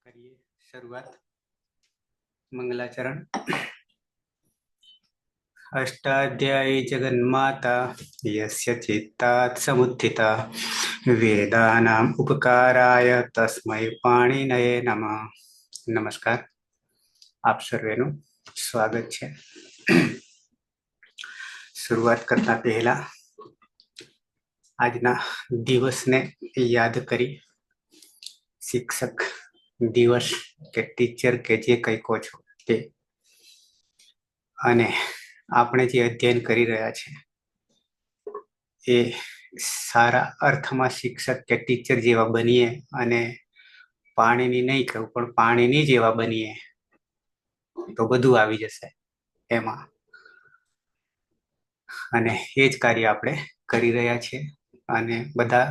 કરીએ શરૂઆત. મંગલાચરણ. અષ્ટાધ્યાયી જગન્માતા યસ્ય ચિત્તાत् સમુત્થિતા વેદાનામ ઉપકારાય તસ્મૈ પાણિનયે નમઃ. નમસ્કાર, આપ સર્વેનું સ્વાગત છે. શરૂઆત કરતા પહેલા આજના દિવસને યાદ કરી શિક્ષક દિવસ કે ટીચર કે જે કંઈ કહો છો તે, અને આપણે જે અધ્યયન કરી રહ્યા છે એ સારા અર્થમાં શિક્ષક કે ટીચર જેવા બનીએ, અને પાણીની નહીં કહું પણ પાણીની જેવા બનીએ તો બધું આવી જશે એમાં. અને એ જ કાર્ય આપણે કરી રહ્યા છીએ. અને બધા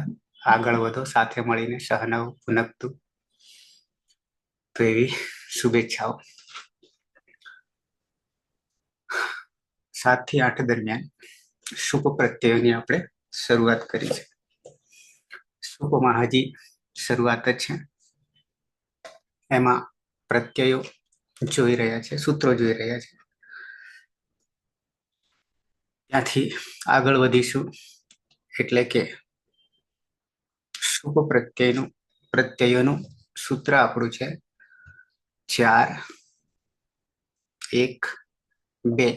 આગળ વધો, સાથે મળીને સહનવ પુનકતું. તો એવી શુભેચ્છાઓ. 7 થી 8 દરમિયાન શુભ પ્રત્યયોની આપણે શરૂઆત કરી છે. શુભમાં હજી શરૂઆત જ છે. એમાં પ્રત્યયો જોઈ રહ્યા છે, સૂત્રો જોઈ રહ્યા છે. ત્યાંથી આગળ વધીશું. એટલે કે શુભ પ્રત્યયોનું સૂત્ર આપણું છે 4, 1, 2.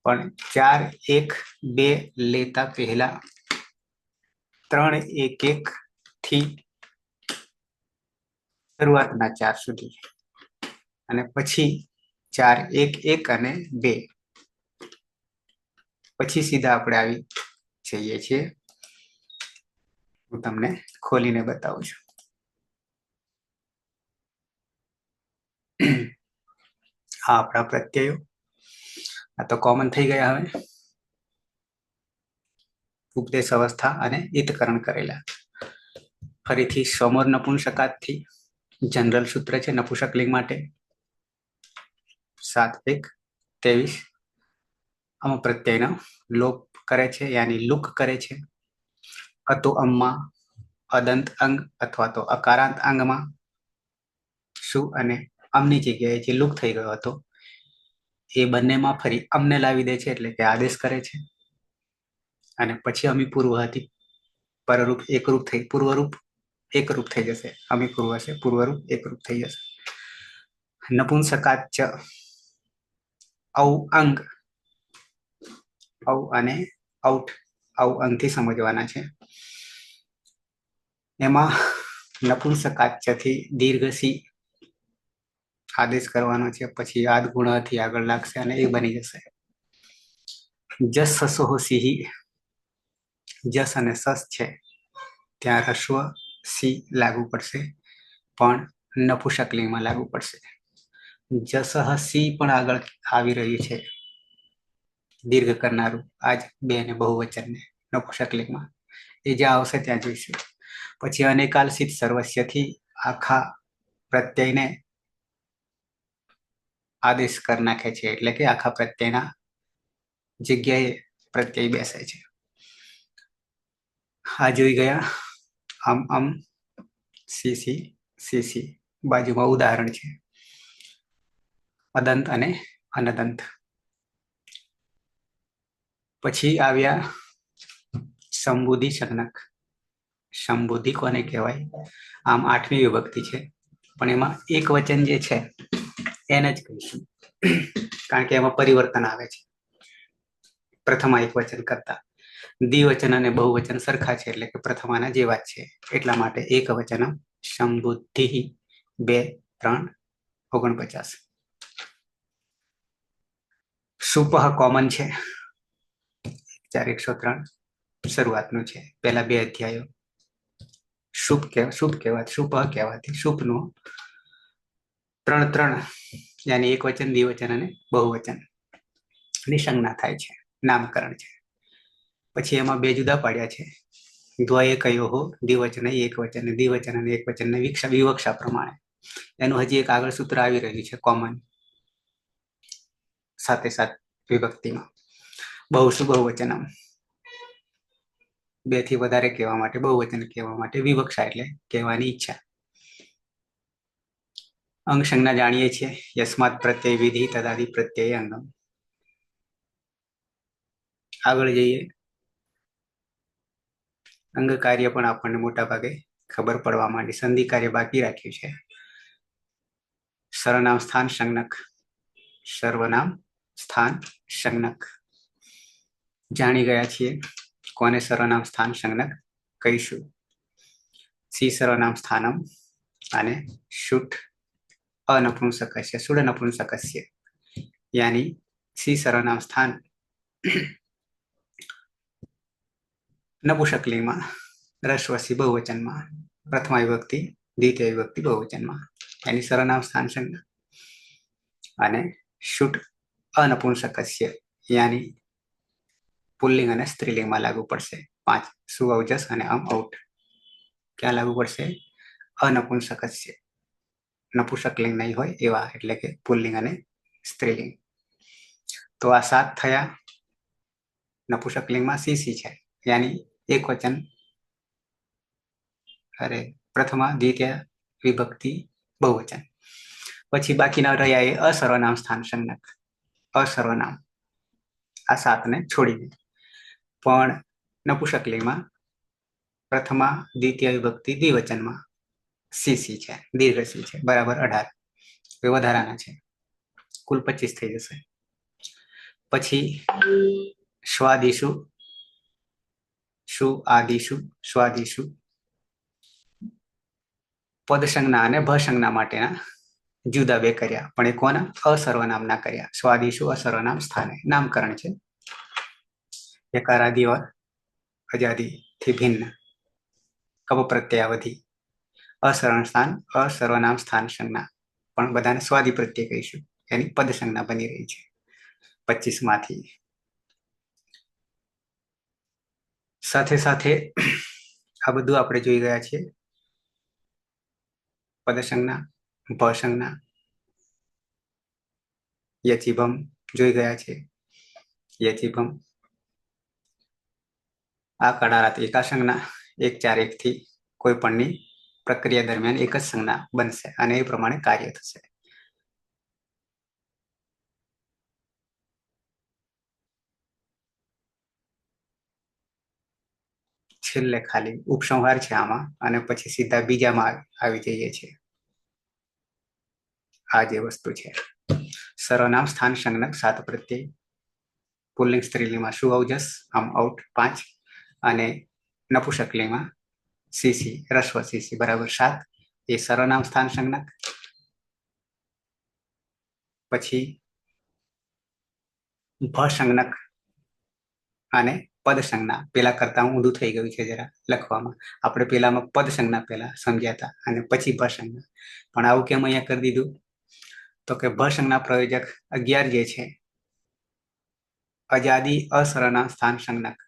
પણ 4, 1, 2 લેતા પહેલા 3, 1, 1 થી શરૂઆતના 4 સુધી, અને પછી 4, 1, 1 અને 2, પછી સીધા આપણે આવી જઈએ છીએ. હું તમને ખોલીને બતાવું છું. આ આપણા પ્રત્યયો. આ તો કોમન થઈ ગયા. હવે ઉપદેશ અવસ્થા અને ઈતકરણ કરેલા. ફરીથી સમોર નપુંસકાતથી જનરલ સૂત્ર છે નપુંસકલિંગ માટે. 7, 1, 23. અમ પ્રત્યયનો લોપ કરે છે, યાની લુક કરે છે. અતો અમ્મા અદંત અંગ અથવા તો અકારાંત અંગમાં શું અને અમની જગ્યાએ જે લુક થઈ ગયો હતો એ બંનેમાં ફરી અમને લાવી દે છે, એટલે કે આદેશ કરે છે. અને પછી અમી પૂર્વ હતી પરરૂપ એકરૂપ થઈ, પૂર્વરૂપ એકરૂપ થઈ જશે. અમી પૂર્વ છે, પૂર્વરૂપ એકરૂપ થઈ જશે. નપુંસકાચ ઔ અંગ, ઔ અને ઔઠ, ઔ અંગથી સમજવાના છે. એમાં નપુંસકાચથી દીર્ઘ સી આદેશ કરવાનો છે. પછી આદ ગુણથી આગળ લાગશે અને એ બની જશે જસ સસો સિંહ. જસ અને સસ છે ત્યાં રસ્વ સી લાગુ પડશે, પણ નપુંસકલિંગમાં લાગુ પડશે. જસહ સી પણ આગળ આવી રહ્યું છે, દીર્ઘ કરનારું. આજ બે ને બહુવચનને નપુંસકલિંગમાં એ જ્યાં આવશે ત્યાં જોઈશું. પછી અનેકાલસિત સર્વસ્યથી આખા પ્રત્યયને આદેશ કરી નાખે છે, એટલે કે આખા પ્રત્યયના જગ્યાએ પ્રત્યય બેસે છે. આ જોઈ ગયા. અમ સીસી સીસી બાજુમાં ઉદાહરણ છે અદંત અને અનદંત. પછી આવ્યા સંબુધિ શનક. સંબુધિ કોને કહેવાય? આમ 8મી વિભક્તિ છે, પણ એમાં એક વચન જે છે એને જ કહીશું, કારણ કે એમાં પરિવર્તન આવે છે પ્રથમા એક વચન કરતા. દ્વિવચન અને બહુવચન સરખા છે, એટલે કે પ્રથમાના જેવા જ છે. એટલા માટે એક વચન સંબુદ્ધિ. 2, 3, 49. સુપહ કોમન છે, 4, 103 શરૂઆતનું છે. પહેલા 2 અધ્યાયો શુભ કહેવાથી સુપહ કહેવાથી શુભનું 3, 3 યાની એક વચન, દ્વિવચન અને બહુવચન ની સંજ્ઞા થાય છે, નામકરણ છે. પછી એમાં 2 જુદા પાડ્યા છે. દ્વય કયો હો દ્વિવચન એક વચન, દ્વિવચન અને એક વચન વિવક્ષા પ્રમાણે. એનું હજી એક આગળ સૂત્ર આવી રહ્યું છે કોમન, સાથે વિભક્તિમાં. બહુસુ બહુવચનમ, 2 થી વધારે કહેવા માટે બહુવચન કહેવા માટે વિવક્ષા, એટલે કહેવાની ઈચ્છા. અંગ સંજ્ઞા જાણીએ છીએ, યસ્માત પ્રત્યય વિધિ તદાદિ પ્રત્યય અંગમ. આગળ જઈએ. અંગ કાર્ય પણ આપણને મોટા ભાગે ખબર પડવા માંડી. સંધિ કાર્ય બાકી રાખ્યું છે. સર્વનામ સ્થાન સંજ્ઞક, સર્વનામ સ્થાન સંજ્ઞક જાણી ગયા છીએ. કોને સર્વનામ સ્થાન સંજ્ઞક કહીશું? સી સર્વનામ સ્થાનમ અને શુઠ અનપુંસકસ્ય સુડ નપુંસકસ્ય यानी सी सर्वनाम स्थान नपुंसकलिंग में रस्वसी बहुवचन में प्रथमा विभक्ति द्वितीय विभक्ति बहुवचन में यानी सर्वनाम स्थान संज्ञा અને શુટ અનપુંસકસ્ય यानी પુલ્લિંગ અને સ્ત્રીલિંગ में लागू पड़શે. 5 सुअवजस અને अम औट क्या लागू पड़શે? अनपुंसकस्य नपुंसकलिंग नहीं होय एवा એટલે કે પુલ્લિંગ અને સ્ત્રીલિંગ. तो आ 7 થયા. नपुंसकलिंग में सीसी है यानी एक वचन, अरे प्रथमा द्वितीय विभक्ति बहुवचन. પછી બાકીના રહ્યા એ અસર્વનામ સ્થાન સંજ્ઞક, અસર્વનામ. આ 7 ને છોડીને પણ નપુંસકલિંગમાં પ્રથમા દ્વિતીય વિભક્તિ દ્વિવચનમાં સીસી છે, દીર્ઘ સી છે, બરાબર 18. એ વધારાના છે, કુલ 25 થઈ જશે. પછી સ્વાદિશુ, શુ આદિશુ, સ્વાદિશુ પદ સંજ્ઞા અને ભ સંજ્ઞા માટેના જુદા બે કર્યા, પણ એ કોના? અસર્વનામના કર્યા. સ્વાદિશુ અસર્વનામ સ્થાને નામકરણ છે. यकारादि और अजादि થી ભિન્ન કપ પ્રત્યાવધિ અસર્વનામ સ્થાન, અસર્વનામ સ્થાન સંજ્ઞા પણ બધાને સ્વાદી પ્રત્યય કહીશું, એની પદ સંજ્ઞા બની રહી છે 25 માંથી. સાથે સાથે આ બધું આપણે જોઈ ગયા છીએ. પદ સંજ્ઞા, ભ સંજ્ઞા, યચિભમ જોઈ ગયા છે. યચિભમ આ કડારાત એકા સંજ્ઞા 1 4 1 થી કોઈ પણની પ્રક્રિયા દરમિયાન એક જ સંજ્ઞા બનશે અને એ પ્રમાણે કાર્ય થશે. છેલ્લે ખાલી ઉપસંહાર છે આમાં અને પછી સીધા બીજામાં આવી જઈએ છીએ. આ જે વસ્તુ છે સર્વનામ સ્થાન સંજ્ઞક 7 પ્રત્યય, પુલ્લિંગ સ્ત્રીલિંગમાં સુઅવજસ આમ આઉટ 5 અને નપુંસકલિંગમાં સીસી રસ્વ સીસી બરાબર 7 એ સર્વનામ સ્થાન સંજ્ઞક. પછી ભ સંજ્ઞક અને પદ સંજ્ઞા. પેલા કરતા ઊંધું થઈ ગયું છે જરા લખવામાં. આપણે પેલામાં પદ સંજ્ઞા પેલા સમજ્યા હતા અને પછી ભ સંજ્ઞા, પણ આવું કેમ અહીંયા કરી દીધું? તો કે ભ સંજ્ઞા પ્રયોજક 11 જે છે અજાદી અસર્વનામ સ્થાન સંજ્ઞક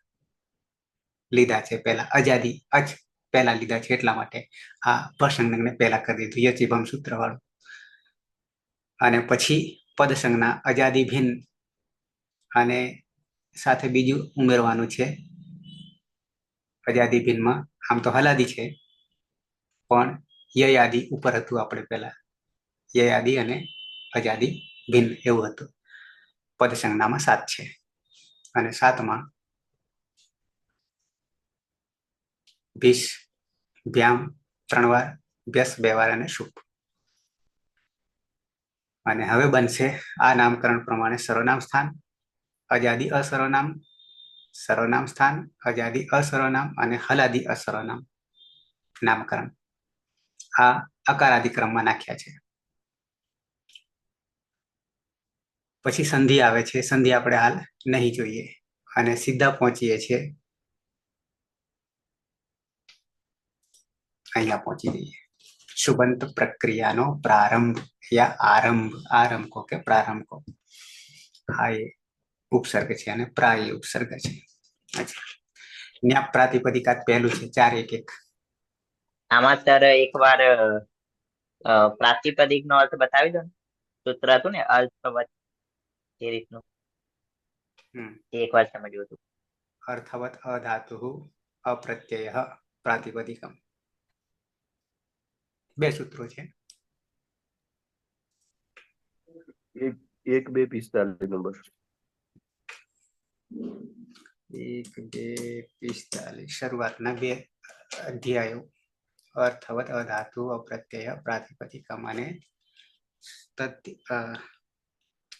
લીધા છે પહેલા. અજાદી અચ પહેલા લીધા છે એટલા માટે આ ભ સંજ્ઞકને પહેલા કરી દીધું યચિભમ સૂત્ર વાળું. અને પછી પદ સંજ્ઞા અજાદી ભિન્ન અને સાથે બીજું ઉમેરવાનું છે. અજાદી ભિન્નમાં આમ તો હલાદી છે પણ યયાદી ઉપર હતું. આપણે પહેલા યયાદી અને અજાદી ભિન્ન એવું હતું. પદ સંજ્ઞામાં 7 છે અને 7માં ભીષ ભ્યામ 3 વાર, વ્યસ 2 વાર અને શુભ. અને હવે બનશે આ નામકરણ પ્રમાણે સર્વનામ સ્થાન, અજાદી અસર્વનામ, સર્વનામ સ્થાન, અજાદી અસર્વનામ અને હલાદી અસર્વનામ નામકરણ. આ અકારાદિ ક્રમમાં નાખ્યા છે. પછી સંધિ આવે છે. સંધિ આપણે હાલ નહીં જોઈએ અને સીધા પહોંચીએ છીએ અહીંયા પહોંચી જઈએ. શુભંત પ્રક્રિયાનો પ્રારંભ યા આરંભ. આરંભ કો કે પ્રારંભ કો. હા એ ઉપસર્ગ છે અને પ્રાય ઉપસર્ગ છે. અચ્છા, ન્યા પ્રાતિપદિકાત પહેલું છે 4 1 1. આમાં સર એકવાર પ્રાતિપદિક નો અર્થ બતાવી દો ને. સૂત્ર હતું ને અર્થવત એ રીતનું, એકવાર સમજ્યું હતું. અર્થવત અધાતુ અપ્રત્યય પ્રાતિપદિકમ. 2 સૂત્રો છે. 1, 2, 45 નંબર. 1, 2, 45 શરૂઆતના બે અધ્યાયો અર્થવત અધાતુ અપ્રત્યય પ્રાતિપદિકમ અને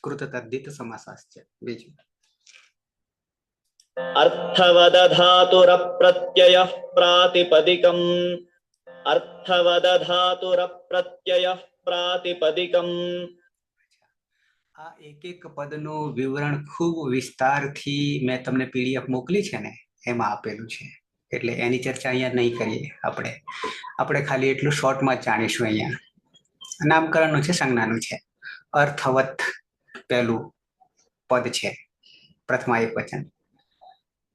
કૃત તદ્ધિત સમાસાશ્ચ. બીજું अर्थवदधातुरप्रत्ययः प्रातिपदिकम् अर्थवदधातुरप्रत्ययः प्रातिपदिकम्. આ એક એક પદનું વિવરણ ખૂબ વિસ્તારથી મેં તમને પીડીએફ મોકલી છે ને એમાં આપેલું છે, એટલે એની ચર્ચા અહીંયા નહીં કરીએ. આપણે ખાલી એટલું શોર્ટમાં જ જાણીશું. અહીંયા નામકરણનું છે, સંજ્ઞાનું છે. અર્થવત પહેલું પદ છે, પ્રથમા એક વચન.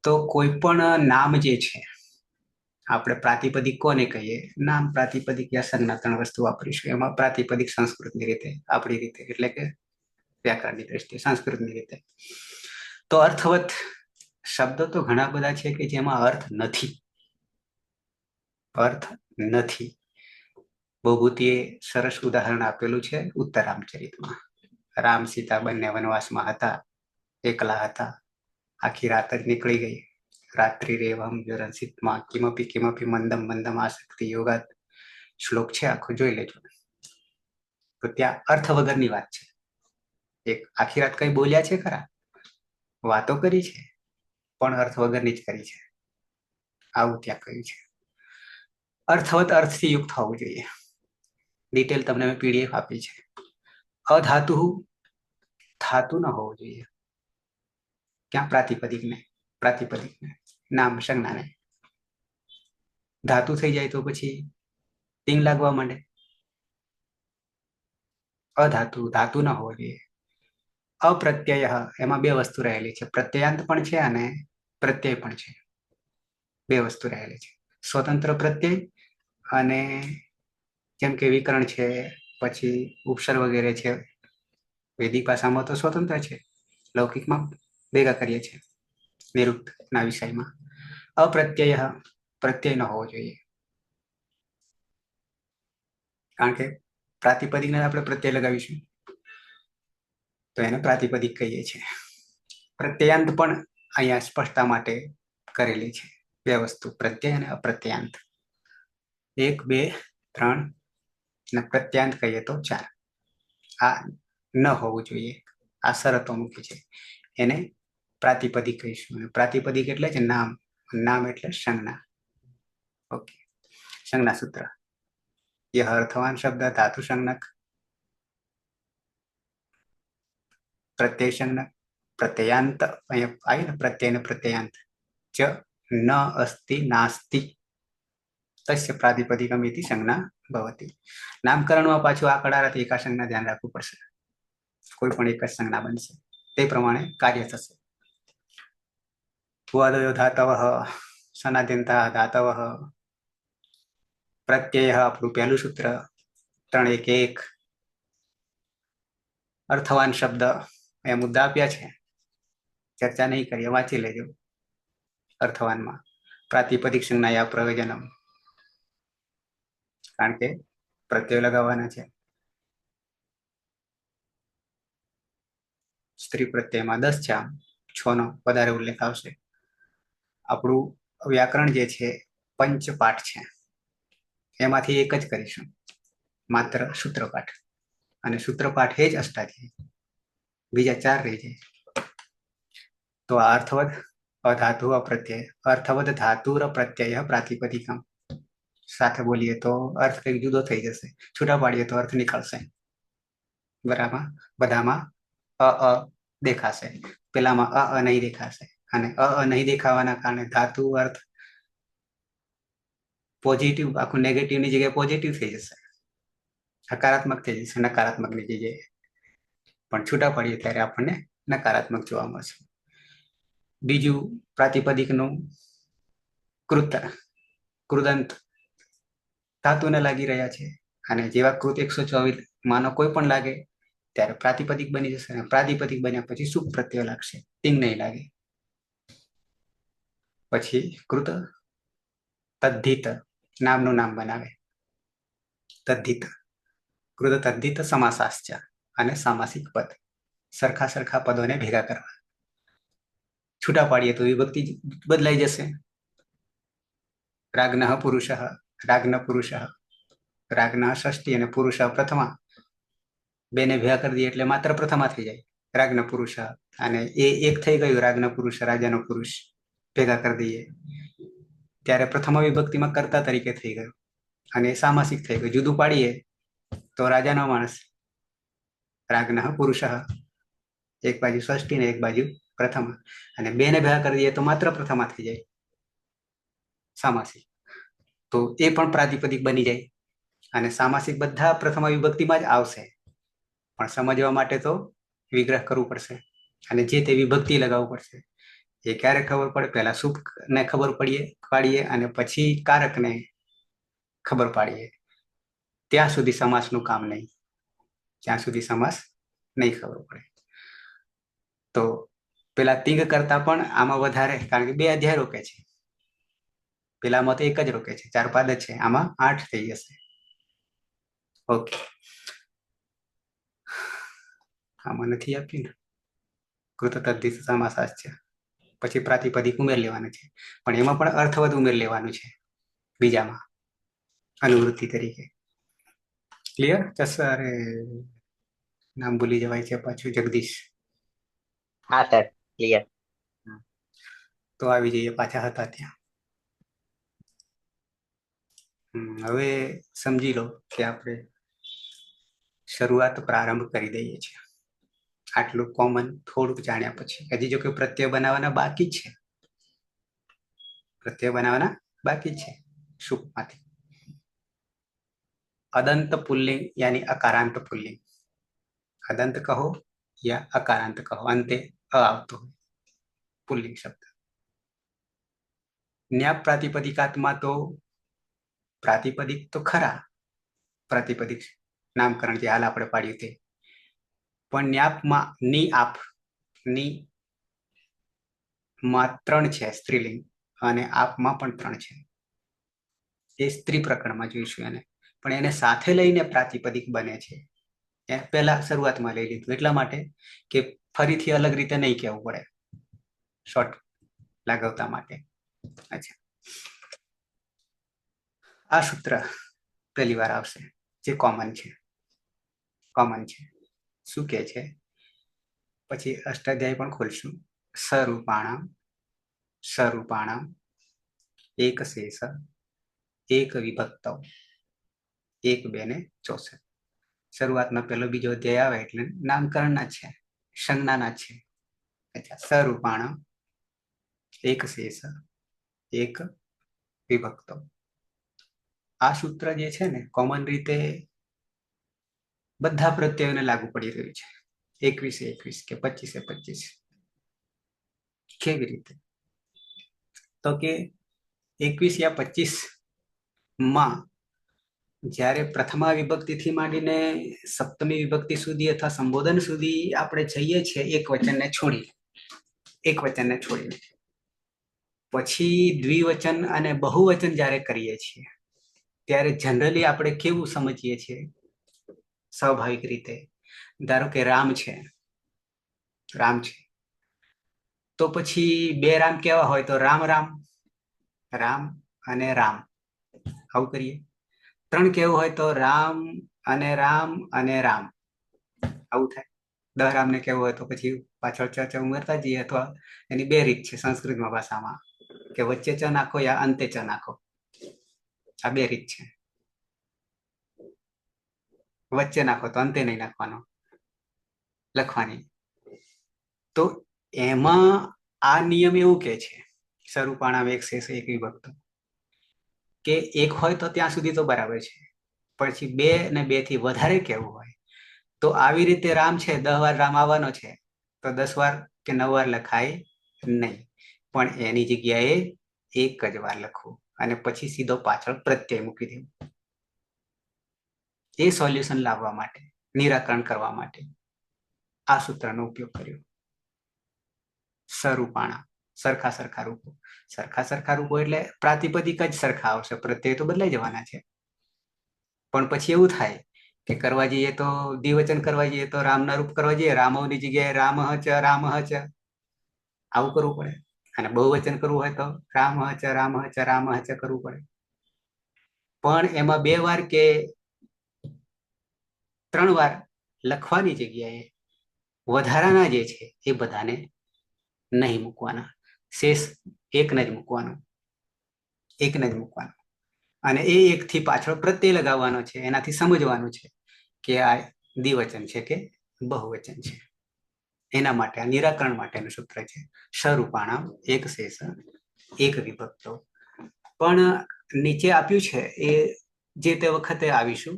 તો કોઈ પણ નામ જે છે, આપણે પ્રાતિપદિક કોને કહીએ? નામ, પ્રાતિપદિક યા સંજ્ઞા, 3 વસ્તુ વાપરીશું. એમાં પ્રાતિપદિક સંસ્કૃતની રીતે, આપણી રીતે, એટલે કે વ્યાકરણની દ્રષ્ટિએ સંસ્કૃતની રીતે. તો અર્થવત શબ્દો તો ઘણા બધા છે કે જેમાં અર્થ નથી. બહુભૂતિએ સરસ ઉદાહરણ આપેલું છે ઉત્તરામચરિતમાં. રામ સીતા બંને વનવાસમાં હતા, એકલા હતા. આખી રાત જ નીકળી ગઈ. રાત્રિ રેવમ જરંસિતમાં કિમપી કિમપી મંદમ મંદમ આસક્તિ યોગાત શ્લોક છે, આખો જોઈ લેજો. તો ત્યાં અર્થ વગરની વાત છે. એક આખી રાત કઈ બોલ્યા છે ખરા? વાતો કરી છે, પણ અર્થ વગરની જ કરી છે. આવું ત્યાં કહ્યું છે. અર્થવત અર્થથી યુક્ત હોવું જોઈએ. ડિટેલ તમને મેં પીડીએફ આપી છે. અધાતુ ધાતુ ન હોવું જોઈએ. ક્યાં? પ્રાતિપદિકને નામ સંજ્ઞાને. ધાતુ થઈ જાય તો પછી ટિંગ લાગવા માંડે. અધાતુ, ધાતુ ન હોવો જોઈએ. અપ્રત્યય, એમાં બે વસ્તુ રહેલી છે. પ્રત્યયાંત પણ છે અને પ્રત્યય પણ છે. બે વસ્તુ રહેલી છે. સ્વતંત્ર પ્રત્યય અને જેમ કે વિકરણ છે, પછી ઉપસર્ગ વગેરે છે. વૈદિક ભાષામાં તો સ્વતંત્ર છે, લૌકિકમાં ભેગા કરીએ છીએ નિરુક્તના વિષયમાં. અપ્રત્યય, પ્રત્યય ન હોવો જોઈએ. કારણ કે પ્રાતિપદિકને આપણે પ્રત્યય લગાવીશું તો એને પ્રાતિપદિક કહીએ છીએ. પ્રત્યયાંત પણ અહીંયા સ્પષ્ટતા માટે કરેલી છે. બે વસ્તુ, પ્રત્યય અને અપ્રત્યયાંત. 1, 2, 3 અને પ્રત્યાંત કહીએ તો 4. આ ન હોવું જોઈએ. આ શરતો મૂકી છે. એને પ્રાતિપદિક કહીશું. પ્રાતિપદિક એટલે જ નામ, નામ એટલે સંજ્ઞા. ઓકે, સંજ્ઞા સૂત્ર. यह अर्थवान शब्द धातु संज्ञक, प्रत्यय संज्ञक, प्रत्ययांत, आई न प्रत्यय न प्रत्ययांत च न अस्ति नास्ति तस्य प्रातिपदिकम इति संज्ञा भवति. नामकरणમાં પાછું આ કડારાથી એકા સંજ્ઞા ધ્યાન રાખવું પડશે. કોઈ પણ એક જ સંજ્ઞા બનશે, તે પ્રમાણે કાર્ય થશે. ભૂઆદયો ધાતવઃ, સનાદ્યંતા ધાતવઃ. પ્રત્યય આપણું પહેલું સૂત્ર 3, 1, 1. અર્થવાન શબ્દ એ મુદ્દા આપ્યા છે, ચર્ચા નહીં કરીએ, વાંચી લેજો. અર્થવાનમાં પ્રાતિપદિક સંજ્ઞા પ્રયોજનમ, કારણ કે પ્રત્યય લગાવવાના છે. સ્ત્રી પ્રત્યયમાં 10 છે, 6 નો વધારે ઉલ્લેખ આવશે. આપણું વ્યાકરણ જે છે પંચપાઠ છે, એમાંથી એક જ કરીશું, માત્ર સૂત્રપાઠ. અને સૂત્રપાઠ એ જ અષ્ટાધ્યાયી, બીજા 4 રહી જાય. તો આ અર્થવત અધાતુ અપ્રત્યય, અર્થવત ધાતુર પ્રત્યય પ્રાતિપદિકમ. સાથે બોલીએ તો અર્થ કંઈક જુદો થઈ જશે, છૂટા પાડીએ તો અર્થ નીકળશે. બરાબર, બધામાં અ દેખાશે, પેલામાં અ નહીં દેખાશે. અને અ નહીં દેખાવાના કારણે ધાતુ અર્થ પોઝિટિવ, આખું નેગેટિવની જગ્યાએ પોઝિટિવ થઈ જશે, હકારાત્મક થઈ જશે નકારાત્મકની જગ્યાએ. પણ છૂટા પડીએ ત્યારે આપણને નકારાત્મક જોવા મળશે. બીજું પ્રાતિપદિકનું કૃદંત ધાતુને લાગી રહ્યા છે, અને જેવા કૃત 124 માનો કોઈ પણ લાગે ત્યારે પ્રાતિપદિક બની જશે. અને પ્રાતિપદિક બન્યા પછી સુપ પ્રત્યય લાગશે, તિંગ નહીં લાગે. પછી કૃત તદ્ધિત, નામનું નામ બનાવે, તદ્ધિત. કૃત તદ્ધિત સમાસાશ્ચ, અને સામાસિક પદ. સરખા સરખા પદોને ભેગા કરવા. છૂટા પાડીએ તો વિભક્તિ બદલાઈ જશે. રાગ્નઃ પુરુષઃ, રાગ્ન પુરુષઃ, રાગ્નઃ ષષ્ઠી અને પુરુષ પ્રથમા. બેને ભેગા કરી દઈએ એટલે માત્ર પ્રથમા થઈ જાય. રાગ્ન પુરુષ અને એ એક થઈ ગયું. રાગ્ન પુરુષ, રાજાનો પુરુષ ભેગા કરી દઈએ ત્યારે પ્રથમ વિભક્તિમાં કર્તા તરીકે થઈ ગયું અને સામાસિક થઈ ગયું. જુદું પાડીએ તો રાજાનો માણસ, રાગ્નઃ પુરુષઃ, એક બાજુ ષષ્ઠી ને એક બાજુ પ્રથમા, અને બેને ભેગા કરી દઈએ તો માત્ર પ્રથમા થઈ જાય, સામાસિક. તો એ પણ પ્રાતિપદિક બની જાય અને સામાસિક બધા પ્રથમ વિભક્તિમાં જ આવશે. પણ સમજવા માટે તો વિગ્રહ કરવું પડશે અને જે તે વિભક્તિ લગાવવું પડશે. એ ક્યારે ખબર પડે? પહેલા શુભ ને ખબર પાડીએ અને પછી કારકને ખબર પાડીએ. ત્યાં સુધી સમાસનું કામ નહીં, ત્યાં સુધી સમાસ નહીં ખબર પડે. તો પેલા તિંગ કરતા પણ આમાં વધારે, કારણ કે 2 અધ્યાય રોકે છે. પેલામાં તો 1 જ રોકે છે, 4 પાદ જ છે, આમાં 8 થઈ જશે. ઓકે, આમાં નથી આપ્યું ને કૃતતદ્ધિત સમાસાસ છે. પછી પ્રાતિપદિક ઉમેર લેવાનું છે, પણ એમાં પણ અર્થવદ ઉમેર લેવાનું છે બીજામાં, અનુવૃત્તિ તરીકે. ક્લિયર? અરે નામ ભૂલી જવાય છે પાછું. જગદીશ. હા સર, ક્લિયર. તો આવી જઈએ પાછા હતા ત્યાં. હવે સમજી લો કે આપણે શરૂઆત પ્રારંભ કરી દઈએ છીએ. આટલું કોમન થોડુંક જાણ્યા પછી હજી જો કે પ્રત્યય બનાવવાના બાકી છે, પ્રત્યય બનાવવાના બાકી છે શુભમાંથી. અદંત પુલ્લિંગ યાની અકારાંત પુલ્લિંગ. અદંત કહો યા અકારાંત કહો, અંતે અ આવતો હોય પુલ્લિંગ શબ્દ. ન્યાપ પ્રાતિપદિકાતમાં તો પ્રાતિપદિક તો ખરા, પ્રાતિપદિક નામકરણ જે હાલ આપણે પાડ્યું તે, પણ ન્યાપમાં ની આપ ની માં 3 છે સ્ત્રીલિંગ અને આપમાં પણ 3 છે. એ સ્ત્રી પ્રકરણમાં જોઈશું એને, પણ એને સાથે લઈને પ્રાતિપદિક બને છે. એ પહેલા શરૂઆતમાં લઈ લીધું એટલા માટે કે ફરીથી અલગ રીતે નહીં કહેવું પડે, શોર્ટ લાગવતા માટે. અચ્છા, આ સૂત્ર પહેલી વાર આવશે જે કોમન છે. કોમન છે શું કે છે? પછી અષ્ટાધ્યાય પણ ખોલશું. સ્વરૂપાણામ, સ્વરૂપાણામ એક શેષ એક વિભક્ત 1, 2 ને 64. શરૂઆતમાં પહેલો બીજો અધ્યાય આવે એટલે નામકરણના છે, સંજ્ઞાના છે. અચ્છા, સ્વરૂપાણામ એક શેષ એક વિભક્ત. આ સૂત્ર જે છે ને કોમન રીતે બધા પ્રત્યયોને લાગુ પડી રહ્યું છે. 21 કે 25. કેવી રીતે? તો કે 21 યા 25 માં જ્યારે પ્રથમા વિભક્તિથી માંડીને સપ્તમી વિભક્તિ સુધી અથવા સંબોધન સુધી આપણે જઈએ છીએ એક વચનને છોડીને, પછી દ્વિવચન અને બહુવચન જ્યારે કરીએ છીએ ત્યારે જનરલી આપણે કેવું સમજીએ છીએ? સ્વાભાવિક રીતે ધારો કે રામ છે, તો પછી 2 રામ કેવા હોય તો રામ રામ, રામ અને રામ, આવું કરીએ. 3 કેવું હોય તો રામ અને રામ અને રામ, આવું થાય. 10 રામને કેવું હોય તો પછી પાછળ ચ ઉમેરતા જઈએ, અથવા એની 2 રીત છે સંસ્કૃતમાં ભાષામાં, કે વચ્ચે ચ નાખો યા અંતે ચ નાખો. આ 2 રીત છે. વચ્ચે નાખો તો અંતે નહીં નાખવાનો, લખવાની. તો એમાં આ નિયમ એવું કે છે, સ્વરૂપાણામ એક શેષ એક વિભક્ત, કે 1 હોય તો ત્યાં સુધી તો બરાબર છે, પછી 2 ને 2 થી વધારે કેવું હોય તો આવી રીતે રામ છે 10 વાર રામ આવવાનો છે તો 10 વાર કે 9 વાર લખાય નહીં, પણ એની જગ્યાએ 1 જ વાર લખવું અને પછી સીધો પાછળ પ્રત્યય મૂકી દેવું. એ સોલ્યુશન લાવવા માટે, નિરાકરણ કરવા માટે આ સૂત્રનો ઉપયોગ કર્યો. સ્વરૂપાણા, સરખા રૂપો. સરખા રૂપો એટલે પ્રાતિપદિક જ સરખા આવશે, પ્રત્યય તો બદલાઈ જવાના છે. પણ પછી એવું થાય કે કરવા જઈએ તો દ્વિવચન કરવા જઈએ તો રામના રૂપ કરવા જઈએ, રામોની જગ્યાએ રામઃ ચ આવું કરવું પડે. અને બહુવચન કરવું હોય તો રામઃ ચ રામઃ ચ કરવું પડે. પણ એમાં 2 વાર કે 3 વાર લખવાની જગ્યાએ વધારાના જે છે એ બધાને નહીં મૂકવાના, શેષ એકને જ મૂકવાનો, એકને જ મૂકવાનો. અને એ એકથી પાછળ પ્રત્યય લગાવવાનો છે, એનાથી સમજવાનું છે કે આ દ્વિવચન છે કે બહુવચન છે. એના માટે આ નિરાકરણ માટેનું સૂત્ર છે સરૂપાણામ એક શેષ એક વિભક્તો. પણ નીચે આપ્યું છે એ જે તે વખતે આવીશું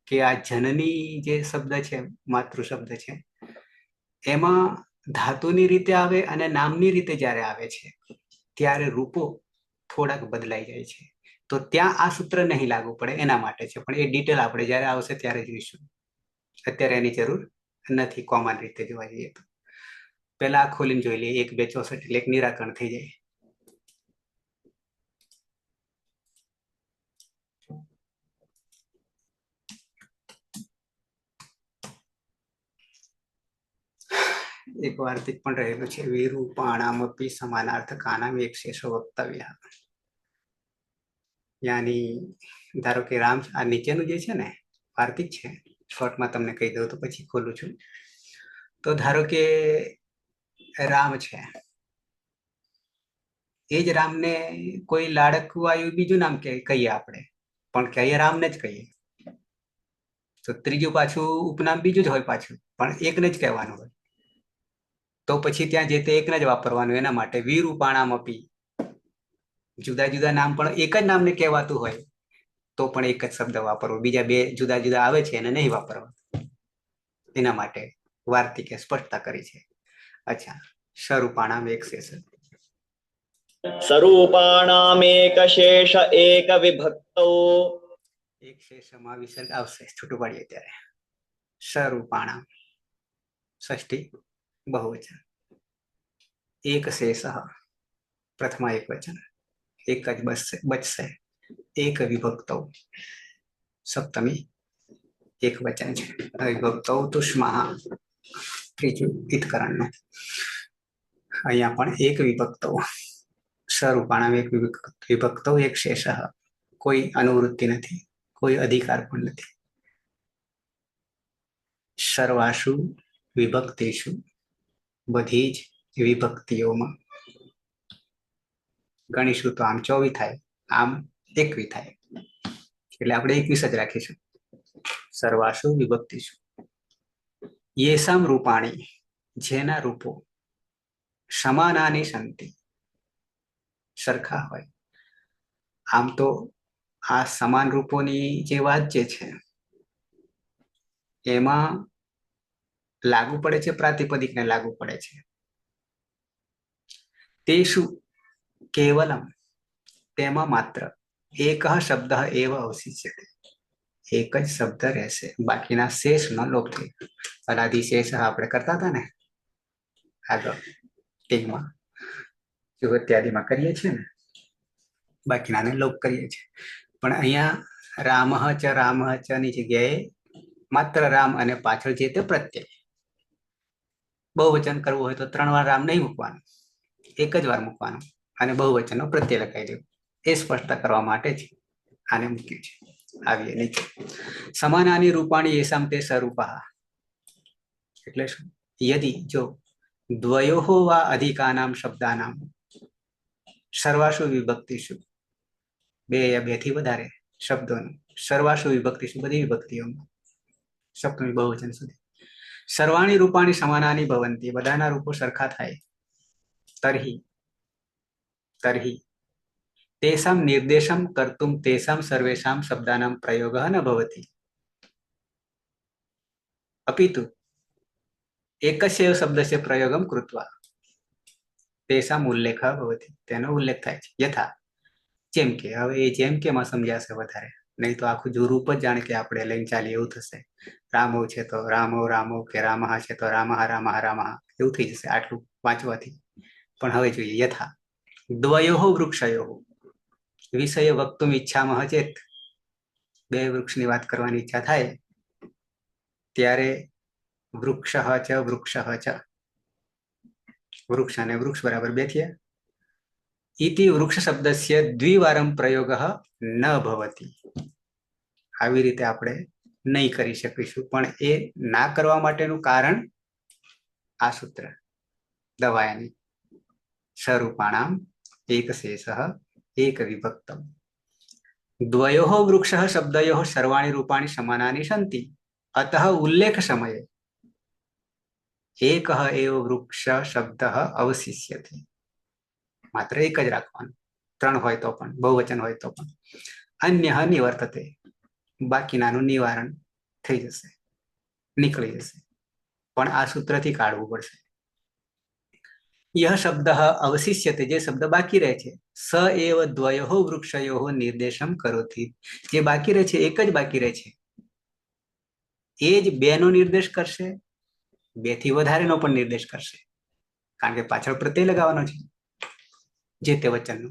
કે આ જનની જે શબ્દ છે, માતૃ શબ્દ છે, એમાં ધાતુની રીતે આવે અને નામની રીતે જ્યારે આવે છે ત્યારે રૂપો થોડાક બદલાઈ જાય છે. તો ત્યાં આ સૂત્ર નહીં લાગુ પડે એના માટે છે, પણ એ ડિટેલ આપણે જ્યારે આવશે ત્યારે જોઈશું. અત્યારે એની જરૂર નથી કોમન રીતે જોવા જઈએ તો. પેલા આ ખોલીને જોઈ લઈએ 1 2 64 એટલે એક નિરાકરણ થઈ જાય. એક વાર્તિક પણ રહેલું છે, વિરૂપાણામપી સમાનાર્થકાનામ એક શેષો વક્તવ્ય. યાની ધારો કે રામ, આ નીચેનું જે છે ને વાર્તિક છે, શોર્ટમાં તમને કહી દઉં તો પછી ખોલું છું. તો ધારો કે રામ છે, એ જ રામને કોઈ લાડકું આવ્યું બીજું નામ કહીએ આપણે, પણ કહીએ રામને જ કહીએ. તો ત્રીજું પાછું ઉપનામ બીજું જ હોય પાછું, પણ એકને જ કહેવાનું હોય. તો પછી ત્યાં જે તે એકને જ વાપરવાનું. એના માટે વિરૂપાણામપી, જુદા જુદા નામ પણ એક જ નામને કહેવાતું હોય તો પણ એક જ શબ્દ વાપરવો, બીજા 2 જુદા જુદા આવે છે એને નહીં વાપરવા. એના માટે વાર્તિકે સ્પષ્ટતા કરી છે. અચ્છા, સરૂપાણામ એક શેષ. સરૂપાણામેક શેષ એક વિભક્તૌ. એક શેષમાં વિસર્ગ આવશે, છૂટું પાડીએ ત્યારે. સરૂપાણામ ષષ્ઠી બહુવચન. એક શેષ પ્રથમ એક વચન, એક જ બચશે. એક વિભક્તો સપ્તમી એક વચન છે. વિભક્તો તુષ્મા ત્રીજું ઈતકરણનું. અહીંયા પણ એક વિભક્તો. સરૂપાણામ એક વિભક્તો એક શેષ. કોઈ અનુવૃત્તિ નથી, કોઈ અધિકાર પણ નથી. સર્વાસુ વિભક્તિષુ, બધી જ વિભક્તિઓમાં. ગણીશું તો આમ 24 થાય, આમ 21 થાય, એટલે આપણે 21 જ રાખીશું. સર્વાસુ વિભક્તિષુ યેસામ રૂપાણી, જેના રૂપો સમાનાની સંતિ, સરખા હોય. આમ તો આ સમાન રૂપોની જે વાત જે છે એમાં લાગુ પડે છે, પ્રાતિપદિકને લાગુ પડે છે. તેષુ કેવલમ, તેમાં માત્ર એક શબ્દ એવ અવશિષ્યતે, એક જ શબ્દ રહેશે, બાકીના શેષનો લોપ થઈ. અનાદિ શેષ આપણે કરતા હતા ને આગળ ટીકમાં, ઇત્યાદિમાં કરીએ છીએ ને, બાકીનાને લોપ કરીએ છીએ. પણ અહીંયા રામઃ ચ ની જગ્યાએ માત્ર રામ અને પાછળ જે તે પ્રત્યય. બહુવચન કરવું હોય તો 3 વાર રામ નહીં મૂકવાનું, એક જ વાર મૂકવાનું અને બહુવચનનો પ્રત્યય લખાઈ દેવું. એ સ્પષ્ટતા કરવા માટે જ આને મૂક્યું છે. આવીએ નીચે. સમાનાની રૂપાણી યેસામ તે સ્વરૂપઃ. એટલે શું? યદિ જો દ્વયોઃ વા અધિકાનામ શબ્દાનામ સર્વાસુ વિભક્તિષુ, 2 યા 2 થી વધારે શબ્દોનું સર્વાસુ વિભક્તિષુ, બધી વિભક્તિઓમાં સપ્તમી બહુવચન સુધી. સર્વાણી રૂપાણી સમાનાની ભવંતી, બધાના રૂપો સરખા થાય. તર્હિ તેષામ નિર્દેશમ કર્તુમ તેષામ સર્વેષામ શબ્દાનામ પ્રયોગઃ ન ભવતિ. અપિતુ એકસ્યૈવ શબ્દસ્ય પ્રયોગમ કૃત્વા તેષામ ઉલ્લેખઃ ભવતિ, તેનો ઉલ્લેખ થાય છે. યથા, જેમ કે, હવે એ જેમ કેમાં સમજાશે વધારે, નહીં તો આખું જો રૂપ જ જાણે કે આપણે લઈને ચાલીએ એવું થશે. રામો છે તો રામો કે રામઃ છે તો રામઃ એવું થઈ જશે આટલું વાંચવાથી. પણ હવે જોઈએ. યથા દ્વયોઃ વૃક્ષયોઃ વિષય વક્તુમ ઈચ્છામઃ ચેત, 2 વૃક્ષની વાત કરવાની ઈચ્છા થાય ત્યારે વૃક્ષઃ ચ વૃક્ષઃ ચ, વૃક્ષ અને વૃક્ષ બરાબર બે થયા. ઇતિ વૃક્ષ શબ્દસ્ય દ્વિવારમ પ્રયોગઃ ન ભવતી. આવી રીતે આપણે નહીં કરી શકીશું, પણ એ ના કરવા માટેનું કારણ આ સૂત્ર દવાયાની સ્વરૂપાણામ એક શેષઃ એક વિભક્તમ દ્વયોઃ વૃક્ષઃ શબ્દયોઃ સર્વાણી રૂપાણી સમાનાની સન્તિ અતઃ ઉલ્લેખ સમયે એકઃ એવ વૃક્ષ શબ્દઃ અવશિષ્યતે. માત્ર એક જ રાખવાનું, ત્રણ હોય તો પણ, બહુવચન હોય તો પણ. અન્ય નિવર્તતે, બાકીનાનું નિવારણ થઈ જશે, નીકળી જશે. પણ આ સૂત્રથી કાઢવું પડશે. યહ શબ્દ અવશિષ્યતે, જે શબ્દ બાકી રહે છે, સ એવ દ્વયોઃ વૃક્ષયોઃ નિર્દેશમ કરોતિ, જે બાકી રહે છે, એક જ બાકી રહે છે, એ જ બે નો નિર્દેશ કરશે, બે થી વધારેનો પણ નિર્દેશ કરશે, કારણ કે પાછળ પ્રત્યય લગાવવાનો છે જે તે વચનનો.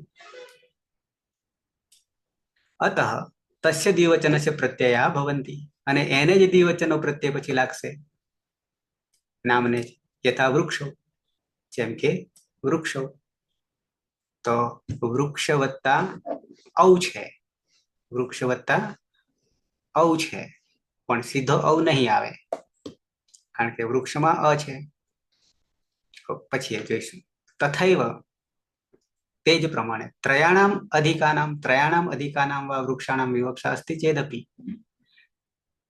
અતઃ તસ્ય દ્વિવચનસ્ય પ્રત્યયા ભવંતી, અને એને જ દ્વિવચનનો પ્રત્યય પછી લાગશે નામને જ. યથા વૃક્ષો, જેમ કે વૃક્ષો, તો વૃક્ષ વત્તા ઔ છે, વૃક્ષ વત્તા ઔ છે, પણ સીધો ઔ નહીં આવે, કારણ કે વૃક્ષમાં અ છે. પછી જોઈશું. તથૈવ, તે જ પ્રમાણે ત્રયાણામ અધિકાનામ વા વૃક્ષાણામ વિવક્ષા અસ્તિ ચેદપી,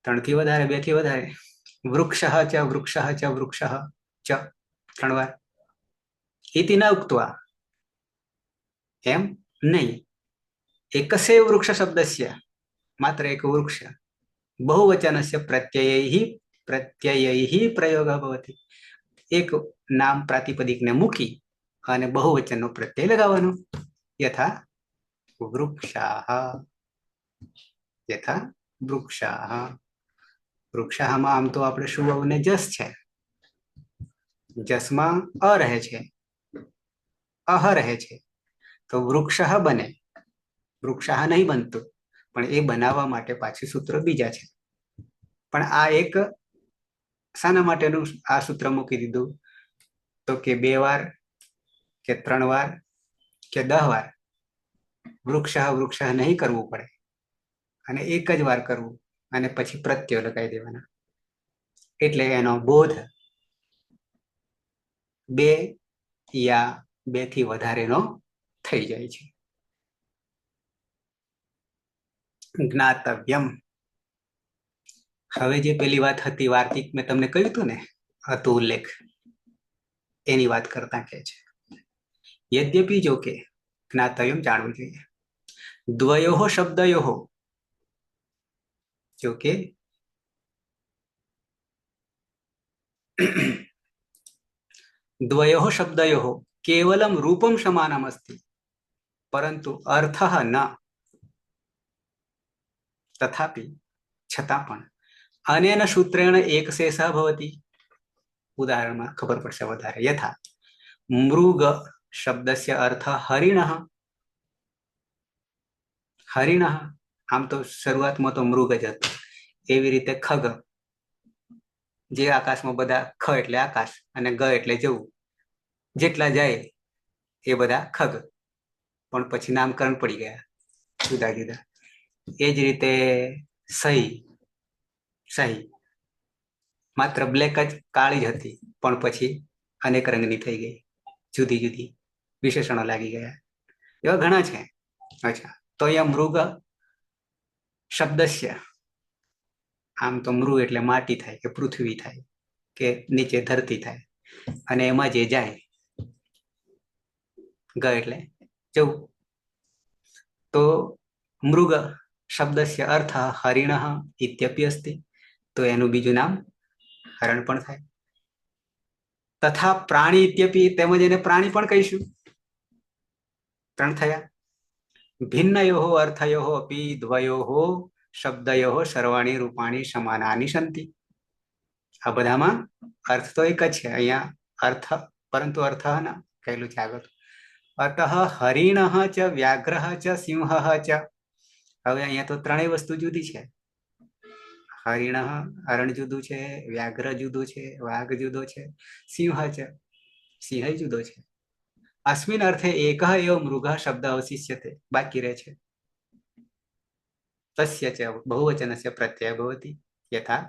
ત્રણ થી વધારે, બે થી વધારે, વૃક્ષઃ ચ વૃક્ષઃ ચ વૃક્ષઃ ચ, ત્રણ વાર. ઇતિ ન ઉક્ત્વા, એમ નહીં. એકસ્યૈવ વૃક્ષ શબ્દસ્ય, માત્ર એક વૃક્ષ, બહુવચનસ્ય પ્રત્યયૈઃ પ્રયોગઃ ભવતિ. એક નામ પ્રાતિપદિકને મૂકી અને બહુવચનનો પ્રત્યય લગાવવાનો. યથા વૃક્ષાઃ, યથા વૃક્ષાઃ. વૃક્ષાઃમાં આમ તો આપણે શું અને જસ છે, જસમાં અ રહે છે, અહ રહે છે, તો વૃક્ષઃ બને, વૃક્ષાઃ નહીં બનતું. પણ એ બનાવવા માટે પાછું સૂત્ર બીજા છે. પણ આ એક શાના માટેનું આ સૂત્ર મૂકી દીધું, તો કે 2 વાર કે 3 વાર કે 10 વાર વૃક્ષઃ નહીં કરવું પડે, અને એક જ વાર કરવું, અને પછી પ્રત્યય લગાવી દેવાના. એટલે એનો બોધ 2 યા 2 થી વધારેનો થઈ જાય છે. જ્ઞાતવ્યમ. હવે જે પેલી વાત હતી વાર્તિક, મેં તમને કહ્યું હતું ને, હતો ઉલ્લેખ, એની વાત કરતા કહે છે, યદ્યપિ, જો કે, જ્ઞાતવ્યમ જાણવું જોઈએ, દ્વયોઃ શબ્દયોઃ, જો કે દ્વયોઃ શબ્દયોઃ કેવલમ રૂપમ સમાનમ અસ્તિ, પરંતુ અર્થઃ ન. તથાપિ, છતાં પણ, અનેન સૂત્રેણ એક શેષઃ ભવતિ. ઉદાહરણમાં ખબર પડશે વધારે. યથા મૃગ શબ્દસ્ય અર્થ હરિણઃ. હરિણઃ, આમ તો શરૂઆતમાં તો મૃગ જ હતું. એવી રીતે ખગ, જે આકાશમાં બધા, ખ એટલે આકાશ અને ગ એટલે જવું, જેટલા જાય એ બધા ખગ, પણ પછી નામકરણ પડી ગયા જુદા જુદા. એ જ રીતે સહી, સહી માત્ર બ્લેક જ, કાળી જ હતી, પણ પછી અનેક રંગની થઈ ગઈ, જુદી જુદી વિશેષણો લાગી ગયા. એવા ઘણા છે. અચ્છા, તો અહીંયા મૃગ શબ્દસ્ય, આમ તો મૃ એટલે માટી થાય કે પૃથ્વી થાય કે નીચે ધરતી થાય, અને એમાં જે જાય, ગ એટલે જવું, તો મૃગ શબ્દસ્ય અર્થ હરિણઃ ઇત્યપી અસ્તિ, તો એનું બીજું નામ હરણ પણ થાય. તથા પ્રાણી ઇત્યપી, તેમજ એને પ્રાણી પણ કહીશું. 3 થયા. ભિન્નયોઃ અર્થયોઃ અપી દ્વયોઃ શબ્દયોઃ સર્વાણી રૂપાણી સમાનાની સન્તિ. આ બધામાં અર્થ તો એક જ છે, અહીંયા અર્થ, પરંતુ અર્થ ના કહેલું છે આગળ. અતઃ હરિણઃ ચ વ્યાઘ્રઃ ચ સિંહઃ ચ. હવે અહીંયા તો ત્રણેય વસ્તુ જુદી છે. હરિણ હરણ જુદું છે, વ્યાઘ્ર જુદું છે, વાઘ જુદો છે, સિંહ છે, સિંહ જુદો છે. અસ્મિન અર્થે એક એવ મૃગ શબ્દ અવશિષ્યતે, બાકી રહે છે. તસ્ય ચ બહુવચનસ્ય પ્રત્યય ભવતિ યથા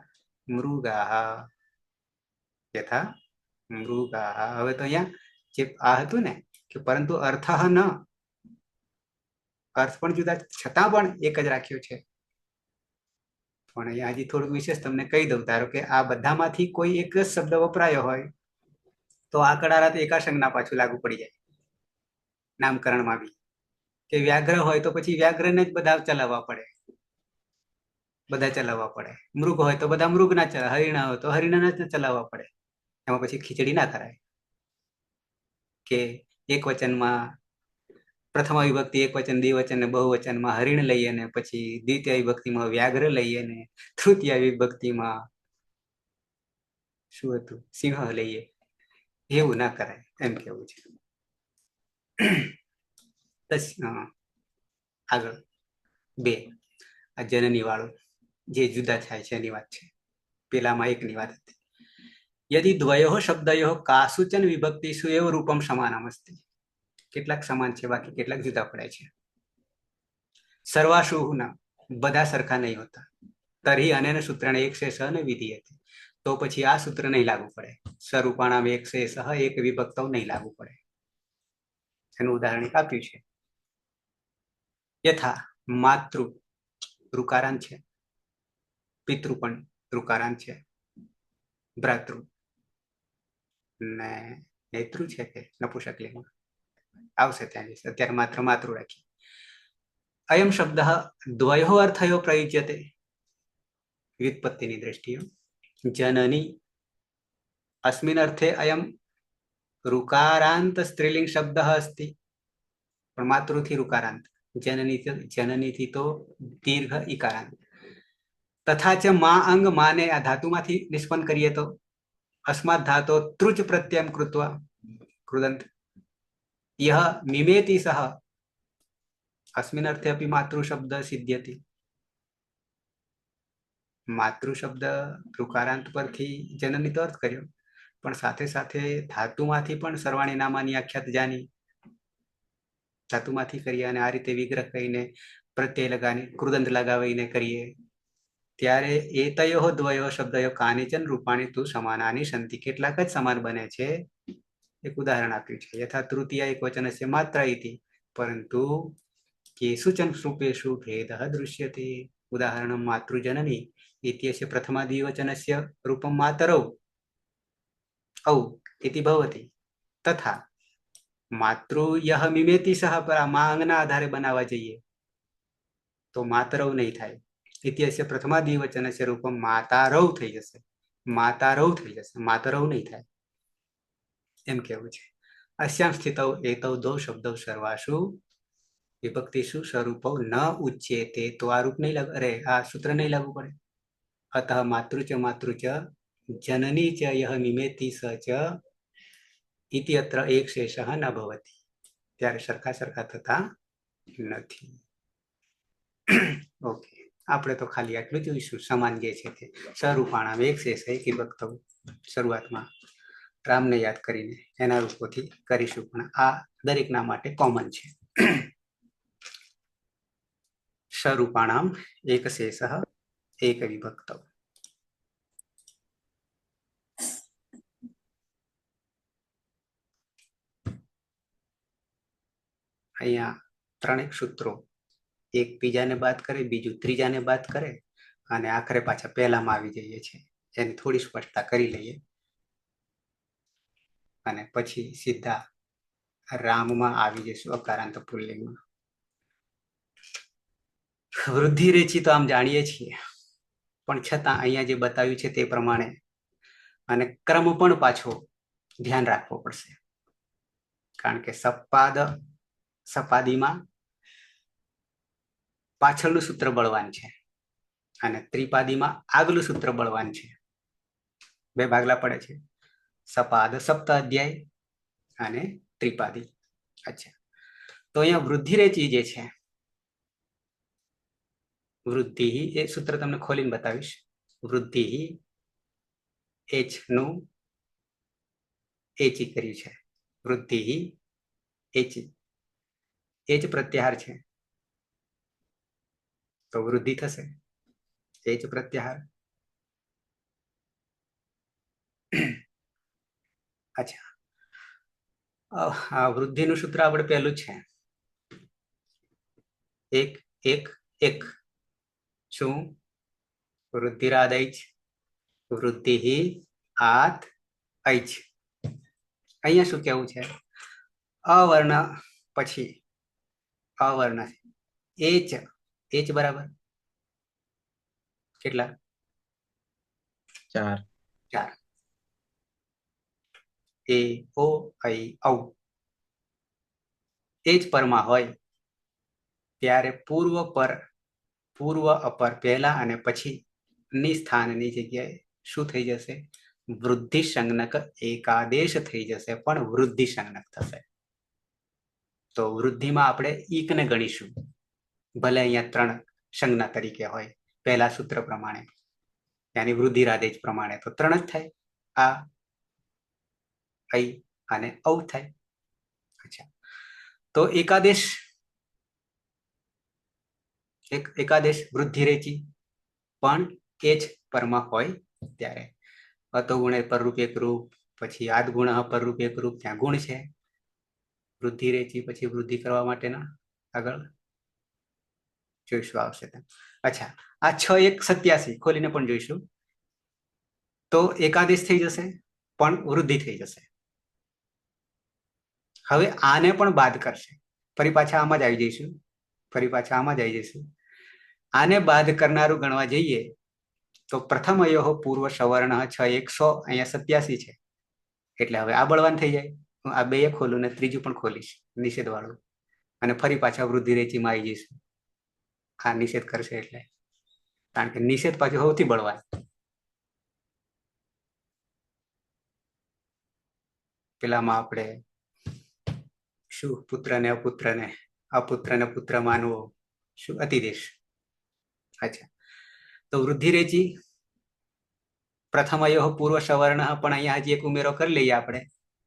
મૃગાઃ, યથા મૃગાઃ. હવે તો અહીંયા જે આ હતું ને કે પરંતુ અર્થ ન, અર્થ પણ જુદા છતાં પણ એક જ રાખ્યો છે. પણ અહીંયા હજી થોડુંક વિશેષ તમને કહી દઉં. ધારો કે આ બધામાંથી કોઈ એક જ શબ્દ વપરાયો હોય તો આ કડારા તો એકા સંજ્ઞા પાછું લાગુ પડી જાય નામકરણમાં બી. કે વ્યાઘ્ર હોય તો પછી વ્યાઘ્રને જ બધા ચલાવવા પડે, બધા ચલાવવા પડે. મૃગ હોય તો બધા મૃગના ચલાવે, હરિણા હોય તો હરિણના જ ચલાવવા પડે. એમાં પછી ખીચડી ના કરાય કે એક વચનમાં પ્રથમ વિભક્તિ એક વચન, દ્વિવચન ને બહુવચનમાં હરિણ લઈએ ને પછી દ્વિતીય વિભક્તિમાં વ્યાઘ્ર લઈએ ને તૃતીય વિભક્તિમાં શું હતું સિંહ લઈએ. એવું ના કરાય એમ કેવું છે. આગળ 2 આ જનની વાળું જે જુદા થાય છે એની વાત છે. પેલામાં એકની વાત હતી. યદિ દ્વયોઃ શબ્દયોઃ કાસુચન વિભક્તિષુ એવ રૂપમ સમાનમસ્તિ. કેટલાક સમાન છે, બાકી કેટલાક જુદા પડે છે. સર્વાશુ ના, બધા સરખા નહીં હોતા. તરી અનેન સૂત્રણ એક શેષ ન વિધીયતે, તો પછી આ સૂત્ર નહીં લાગુ પડે. સ્વરૂપાણામ એક શેષ એક વિભક્તો નહીં લાગુ પડે. એનું ઉદાહરણ આપ્યું છે. યથા માતૃ ઋકારાંત છે, પિતૃ પણ ઋકારાંત છે, ભ્રાતૃ ને નેતૃ છે કે નપુંસકલિંગમાં આવશે ત્યાં. અત્યારે માત્ર માતૃ રાખી. અયમ શબ્દ દ્વયો અર્થયો પ્રયુજ્યતે વ્યુત્પત્તિની દ્રષ્ટિએ. જનની અસ્મિન અર્થે અયમ ઋકારાંત સ્ત્રીલિંગ શબ્દ અસ્તિ, પણ માતૃથી ઋકારાંત. જનનીથી તો દીર્ઘ ઇકારાંત. તથા ચ મા અંગ માને આ ધાતુમાંથી નિષ્પન્ન કરીએ તો અસ્માત ધાતો તૃચ પ્રત્યયમ કૃત્વા કૃદંત યહ મિમેતિ સહ અસ્મિન અર્થે અપી માતૃ શબ્દ સિદ્ધ્યતિ. માતૃ શબ્દ ઋકારાંત પરથી જનની તો અર્થ કર્યો, પણ સાથે સાથે ધાતુમાંથી પણ સર્વાણી નામાની આખ્યાત જાની ધાતુમાંથી કરીએ અને આ રીતે વિગ્રહ કહીને પ્રત્યય લગાવી કૃદંત લગાવીને કરીએ ત્યારે એતયો દ્વયો શબ્દયો કાનિચન રૂપાણી તું સમાનાની સંતિ, કેટલાક જ સમાન બને છે. એક ઉદાહરણ આપ્યું છે. યથા તૃતીય એક વચનસ્ય માત્ર ઇતિ પરંતુ કેશુચન રૂપેષુ ભેદઃ દૃશ્યતે. ઉદાહરણ માતૃજનની इत्यस्य प्रथमादिवचनस्य रूपं मातरौ औ इति भवति. तथा मातृ यह मिमेति सह पर मांगना आधारे बनावा जઈએ તો માતરૌ નહીં થાય. इत्यस्य प्रथमादिवचनस्य रूपं मातारौ થઈ જશે, માતારૌ થઈ જશે, માતરૌ નહીં થાય એમ કેવું છે. अस्यां स्थितौ एतौ द्वौ शब्दौ सर्वासु विभक्तिषु स्वरूपौ न उच्येते. तो આ રૂપ નહીં લાગુ, અરે આ સૂત્ર નહીં લાગુ પડે. अतः मातृ च जननी च यह मिमेति स च इति अत्र एक शेषः न भवति. ત્યારે સરખા સરખા થતા નથી. ઓકે, આપણે તો ખાલી આટલું જોઈશું. સમાન જે છે તે સ્વરૂપાણામ એક શેષ એક વિભક્ત શરૂઆતમાં રામને યાદ કરીને એના રૂપોથી કરીશું, પણ આ દરેકના માટે કોમન છે. સ્વરૂપાણામ એક શેષ એક વિભક્ત. અહીંયા ત્રણેક સૂત્રો એક બીજાને બાદ કરે, બીજું ત્રીજાને બાદ કરે અને આખરે પાછા પહેલામાં આવી જઈએ છીએ. એની થોડી સ્પષ્ટતા કરી લઈએ અને પછી સીધા રામમાં આવી જઈશું, અકારાંત પુલ્લિંગમાં. વૃદ્ધિ રેચી તો આમ જાણીએ છીએ, પણ છતાં અહીંયા જે બતાવ્યું છે તે પ્રમાણે અને ક્રમ પણ પાછો ધ્યાન રાખવો પડશે. કારણ કે સપાદીમાં પાછળનું સૂત્ર બળવાન છે અને ત્રિપાદીમાં આગલું સૂત્ર બળવાન છે. બે ભાગલા પડે છે, સપાદ સપ્ત અધ્યાય અને ત્રિપાદી. અચ્છા, તો અહીંયા વૃદ્ધિ રેચી જે છે, વૃદ્ધિ એ સૂત્ર તમને ખોલીને બતાવીશ. વૃદ્ધિ એચ નું એચી કર્યું છે. વૃદ્ધિ એચી એચ પ્રત્યાહાર છે તો વૃદ્ધિ થશે. એચ પ્રત્યાહાર. અચ્છા, આ વૃદ્ધિનું સૂત્ર આપણે પહેલું છે, એક એક એક. શું? વૃદ્ધિરાદ એચ વૃદ્ધિ આત એચ. અહીંયા શું કેવું છે? અવર્ણ પછી અવર્ણ એચ એચ બરાબર કેટલા? 4. 4. એ ઓ આઈ ઔ એ જ પરમાં હોય ત્યારે પૂર્વ પર પૂર્વ અપર પહેલા અને પછી ની સ્થાનની જગ્યાએ શું થઈ જશે? વૃદ્ધિ સંજ્ઞક એકાદેશ થઈ જશે, પણ વૃદ્ધિ સંજ્ઞક થશે. તો વૃદ્ધિમાં આપણે ઈકને ગણીશું, ભલે અહીંયા 3 સંજ્ઞા તરીકે હોય પહેલા સૂત્ર પ્રમાણે, यानी વૃદ્ધિરાદેશ પ્રમાણે તો 3 જ થાય, આ ઐ અને ઔ થાય. અચ્છા, તો એકાદેશ એકાદેશ વૃદ્ધિ રેચી પણ એ જ પરમાં હોય ત્યારે. અતો ગુણ પરરૂપ એકરૂપ, પછી આદ ગુણ પરરૂપ એકરૂપ, ત્યાં ગુણ છે. વૃદ્ધિ રેચી પછી વૃદ્ધિ કરવા માટેના આગળ જોઈશું આવશે. અચ્છા, આ 6 1 87 ખોલીને પણ જોઈશું. તો એકાદેશ થઈ જશે પણ વૃદ્ધિ થઈ જશે. હવે આને પણ બાદ કરશે, ફરી પાછા આમાં જ આવી જઈશું, ફરી પાછા આમાં જ આવી જઈશું. આને બાદ કરનારું ગણવા જઈએ તો પ્રથમ અયો પૂર્વ સવર્ણ 6 1 100, અહીંયા 87 છે, એટલે હવે આ બળવાન થઈ જાય. હું આ 2 ખોલું ને ત્રીજું પણ ખોલીશ નિષેધ વાળું, અને ફરી પાછા વૃદ્ધિ રેચીમાં આવી જઈશું. આ નિષેધ કરશે એટલે, કારણ કે નિષેધ પાછું સૌથી બળવાન. પેલામાં આપણે શું પુત્રને અપુત્રને પુત્ર માનવો, શું અતિદેશ. અચ્છા, તો વૃદ્ધિ રેચી પ્રથમ અયો પૂર્વ સવર્ણ, પણ અહીંયા હજી એક ઉમેરો કરી લઈએ આપણે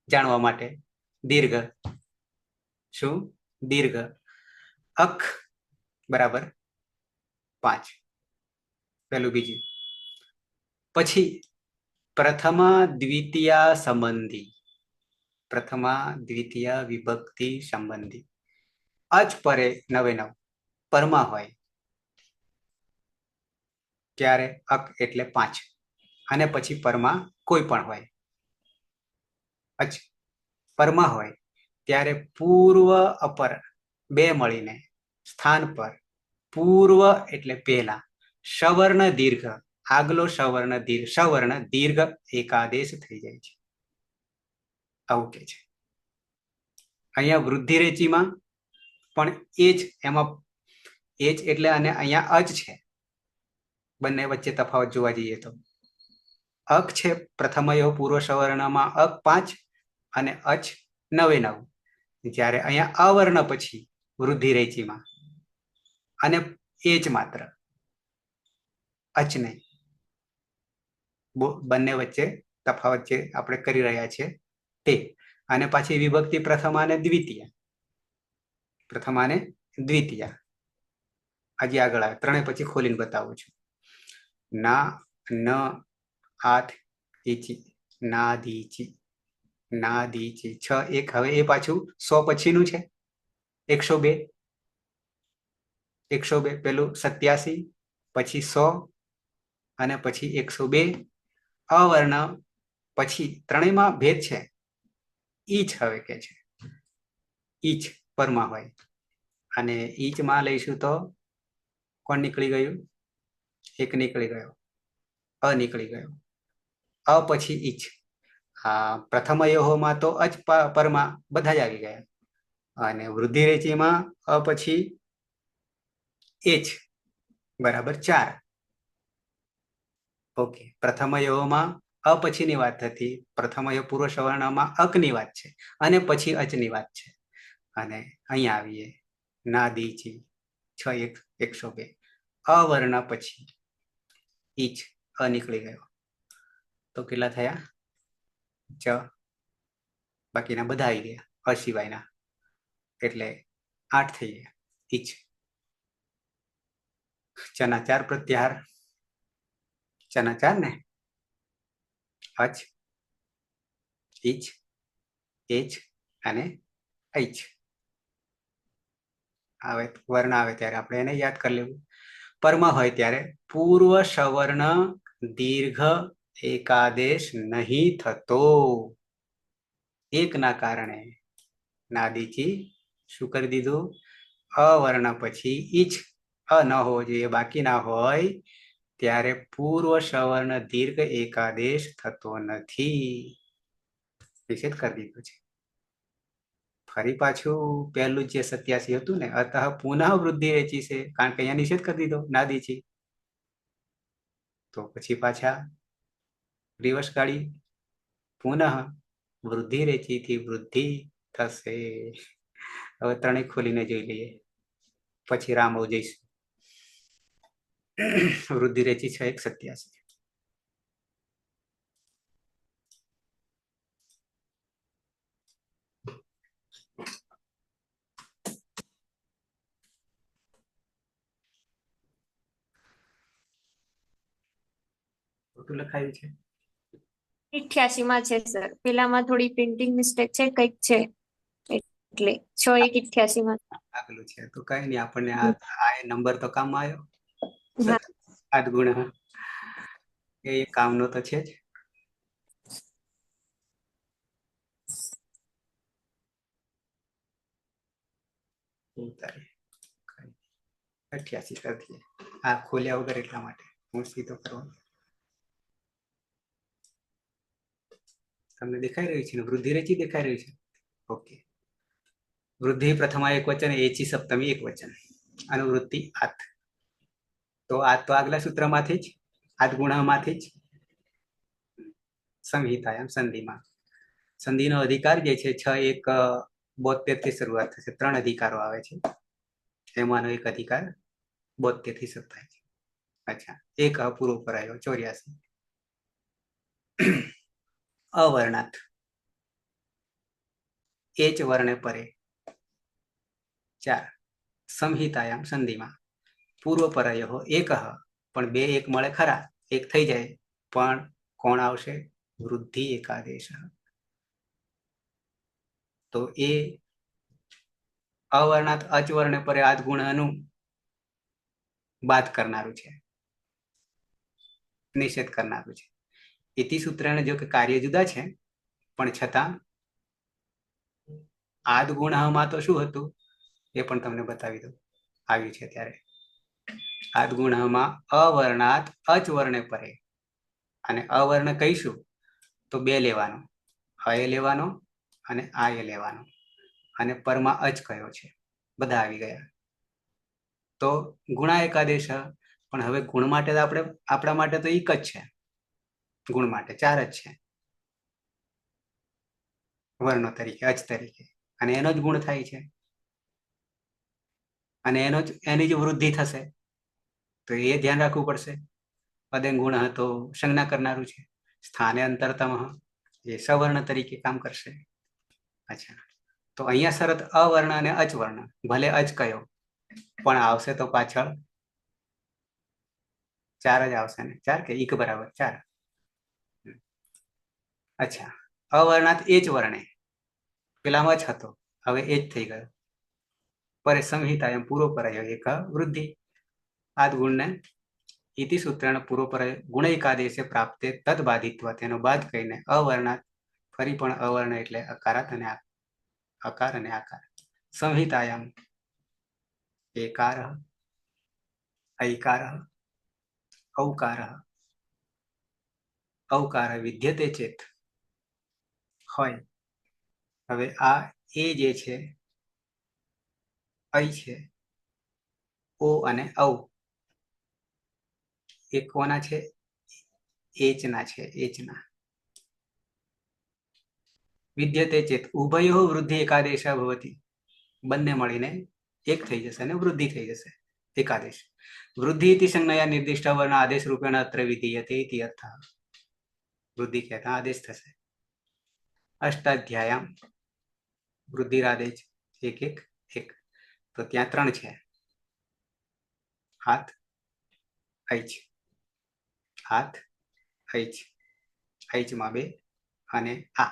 જાણવા માટે. દીર્ઘ. શું? દીર્ઘ. અક બરાબર 5, પેલું બીજું. પછી પ્રથમા દ્વિતીયા સંબંધી, પ્રથમા દ્વિતીય વિભક્તિ સંબંધી અચ પરે 9 9 પરમાં હોય ત્યારે અક એટલે 5, અને પછી પરમાં કોઈ પણ હોય. અચ પરમાં હોય ત્યારે પૂર્વ અપર 2 મળીને સ્થાન પર પૂર્વ એટલે પહેલા સવર્ણ દીર્ઘ, આગલો સવર્ણ દીર્ઘ એકાદેશ થઈ જાય છે. આવું કે છે. અહીંયા વૃદ્ધિ રેચીમાં પણ એ જ, એમાં એ જ એટલે, અને અહીંયા અચ છે. બંને વચ્ચે તફાવત જોવા જઈએ તો અક છે પ્રથમ અયો પૂર્વ સવર્ણમાં અક 5 અને અચ 9 9, જ્યારે અહીંયા અવર્ણ પછી વૃદ્ધિ રેચીમાં અને એ જ માત્ર અચ નહીં. બંને વચ્ચે તફાવત જે આપણે કરી રહ્યા છીએ તે. અને પાછી વિભક્તિ પ્રથમ અને દ્વિતીય, પ્રથમ અને દ્વિતીય હજી આગળ આવે, 3 પછી ખોલીને બતાવું છું. ના ન આથ ઈચી ના દીચી ના દીચી 6 1. હવે એ પાછું 100 પછીનું છે. 102 102 પેલું 87, પછી 100 અને પછી 102. અવર્ણ પછી 3માં ભેદ છે. ઈચ હવે કે છે, ઈચ પરમાં હોય, અને ઈચમાં લઈશું તો કોણ નીકળી ગયું? 1 નીકળી ગયો, અ નીકળી ગયો. અ પછી ઈચ. પ્રથમ અયોહોમાં તો અચ પરમાં બધા જ આવી ગયા, અને વૃદ્ધિ રેચીમાં અ પછી એચ બરાબર 4. ઓકે, પ્રથમ અયોહોમાં અ પછીની વાત હતી, પ્રથમ અયો પૂર્વ સવર્ણમાં અકની વાત છે, અને પછી અચની વાત છે. અને અહીંયા આવીએ ના દીચી 6 1 102, અવર્ણ પછી ઈચ અ નીકળી ગયો તો કેટલા થયા? ચ. બાકીના બધા આવી ગયા અ સિવાયના, એટલે 8 થઈ ગયા. ઈચ. ચના 4 પ્રત્યાહાર, ચના 4 ને, અચ, ઈચ, એચ અને ઐચ. આવે વર્ણ આવે ત્યારે આપણે એને યાદ કરી લેવું. પરમાં હોય ત્યારે પૂર્વ સવર્ણ દીર્ઘ એકાદેશ નહીં થતો. એકના કારણે નાદીચી શું કરી દીધું? અવર્ણ પછી ઈચ અ ન હોવો જોઈએ, બાકી ના હોય ત્યારે પૂર્વ સવર્ણ દીર્ઘ એકાદેશ થતો નથી. નિષેધ કરી દીધું છે. ફરી પાછું પહેલું જે 87 હતું ને, અતઃ પુનઃ વૃદ્ધિ રેચી છે, કારણ કે અહીંયા નિષેધ કરી દીધો નાદીચી. તો પછી પાછા રિવર્સ કાઢી, પુનઃ વૃદ્ધિ રેચી થી વૃદ્ધિ થશે. હવે ત્રણેય ખોલીને જોઈ લઈએ, પછી રામ જઈશું. વૃદ્ધિ રેચી 6:87. ખોટું લખાયું છે. 88 માં છે સર, પેલામાં થોડી પ્રિન્ટિંગ મિસ્ટેક છે, કંઈક છે એટલે 6:88 માં. આગલું છે તો કઈ નહીં, આપણને આ નંબર તો કામ આવ્યો. હા. 7 ગુણ એ કામનો તો છે જ. ઉતારીએ 88 કરી દઈએ. આ ખોલ્યા વગર એટલા માટે હું સીધો કરવાનો. તમને દેખાઈ રહ્યું છે ને? વૃદ્ધિ રેચી દેખાઈ રહ્યું છે? ઓકે. વૃદ્ધિ પ્રથમા એક વચન, એચી સપ્તમી એક વચન, અનુવૃત્તિ આત. તો આ તો આગલા સૂત્રમાંથી જ, આદ ગુણમાંથી જ. સંહિતાયામ સંધિમાં સંધિનો અધિકાર જે છે 6:1:72 થી શરૂઆત થશે. 3 અધિકારો આવે છે, એમાંનો એક અધિકાર 72 થી શરૂ થાય છે. અચ્છા, એક પૂરો કરાયો 84. અવર્ણાત એચ વર્ણે પરે 4. સંહિતાયામ સંધિમાં પૂર્વ પરાયો એક, પણ બે એક મળે ખરા, એક થઈ જાય, પણ કોણ આવશે? વૃદ્ધિ એકાદેશ. તો એ અવર્ણાત અચવર્ણે પરે આદ ગુણનું બાદ કરનારું છે, નિષેધ કરનારું છે. ઇતિ સૂત્રને જો કે કાર્ય જુદા છે, પણ છતાં આદ ગુણમાં તો શું હતું એ પણ તમને બતાવી દઉં, આવ્યું છે ત્યારે. આદ ગુણમાં અવર્ણાત અચવર્ણે પરે, અને અવર્ણ કહીશું તો બે લેવાનો, અય લેવાનો અને આય લેવાનો, અને પરમાં અચ કયો છે, બધા આવી ગયા. તો ગુણા એકાદેશ. પણ હવે ગુણ માટે આપણા માટે તો એક જ છે, ગુણ માટે 4 જ છે વર્ણો તરીકે, અચ તરીકે, અને એનો જ ગુણ થાય છે, અને એની જ વૃદ્ધિ થશે. તો એ ધ્યાન રાખવું પડશે. પદે ગુણ તો સંજ્ઞા કરનારું છે, સ્થાને અંતરતમ એ સવર્ણ તરીકે કામ કરશે. અચ્છા, તો અહીંયા શરત અવર્ણ અને અચવર્ણ, ભલે અચ કયો પણ આવશે તો પાછળ 4 જ આવશે ને, 4 કે એક બરાબર 4. અચ્છા, અવર્ણાત એ જ વર્ણે, પેલામાં જ હતો, હવે એ જ થઈ ગયો. પરે સંહિતા એમ પૂરો પરાયો એક વૃદ્ધિ. આદ ગુણને ઇતિ સૂત્રણ પૂરો પરાય ગુણૈકાદેશે પ્રાપ્તે તદ બાધિત્વ, તેનો બાદ કહીને અવર્ણાત, ફરી પણ અવર્ણ એટલે અકારાત અને અકાર અને આકાર. સંહિતાયામ એકાર, ઐકાર, ઔકાર, ઔકાર વિદ્યતે ચેત હોય. હવે આ એ જે છે ઐ છે, ઓ અને ઔ એ કોના છે? એચના છે, એચના. વિદ્યતે ચેત ઉભયો વૃદ્ધિ એકાદેશ ભવતી, બંને મળીને એક થઈ જશે અને વૃદ્ધિ થઈ જશે. एकादेश वृद्धि इति संज्ञया निर्दिष्ट वर्ण आदेश रूपेण अत्र विधीयते इति अर्थः वृद्धि कहता आदेश थशे अष्टाध्याय्याम वृद्धिरादेश एक एक एक तो त्या 3 छे हाथ ऐच हाथ ऐच ऐच में 2 અને આ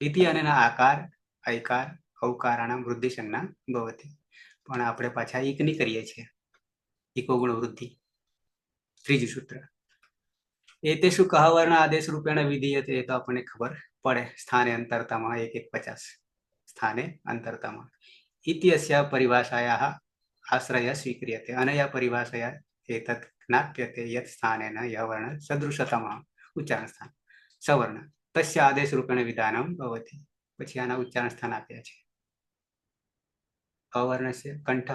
इति અને आकार ऐकार औकाराणां वृद्धि संज्ञा भवति पण આપણે પાછા ઈકની કરીએ છીએ इको गुण वृद्धि ત્રીજું सूत्र एतेषु कः वर्ण आदेश रूपेण विधीयते तो આપણને ખબર પડે स्थाने अंतरतामा 1:1:50 स्थाने अंतरतामा इति अस्या परिभाषायाः आश्रय स्वीक्रियते अनया परिभाषया एतत् ज्ञाप्यते यत् स्थानेन यः वर्ण सदृशतमः उच्चारण स्थान सवर्ण तस्य आदेश रूपेण विधानं भवति પછી આના ઉચ્ચારણ સ્થાન આપ્યા છે અવર્ણસ્ય કંઠ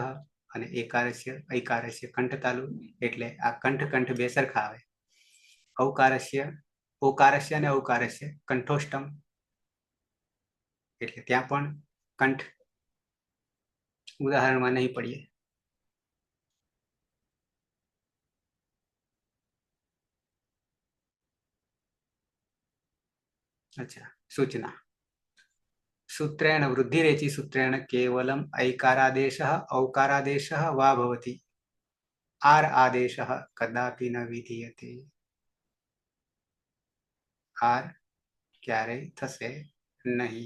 અને એકારસ્ય ઐકારસ્ય કંઠતાલુ એટલે આ કંઠ કંઠ બે સરખા આવે औकारस्य ओकारस्य અને औकारस्य કંઠોષ્ટમ એટલે ત્યાં પણ કંઠ ઉદાહરણમાં નહીં પડીએ अच्छा सूचना सूत्रेण वृद्धिरेचि सूत्रेण केवलम् ऐकारादेशः औकारादेशः वा भवति आर आदेशः कदापि न विधीयते आर क्यारे थसे नहीं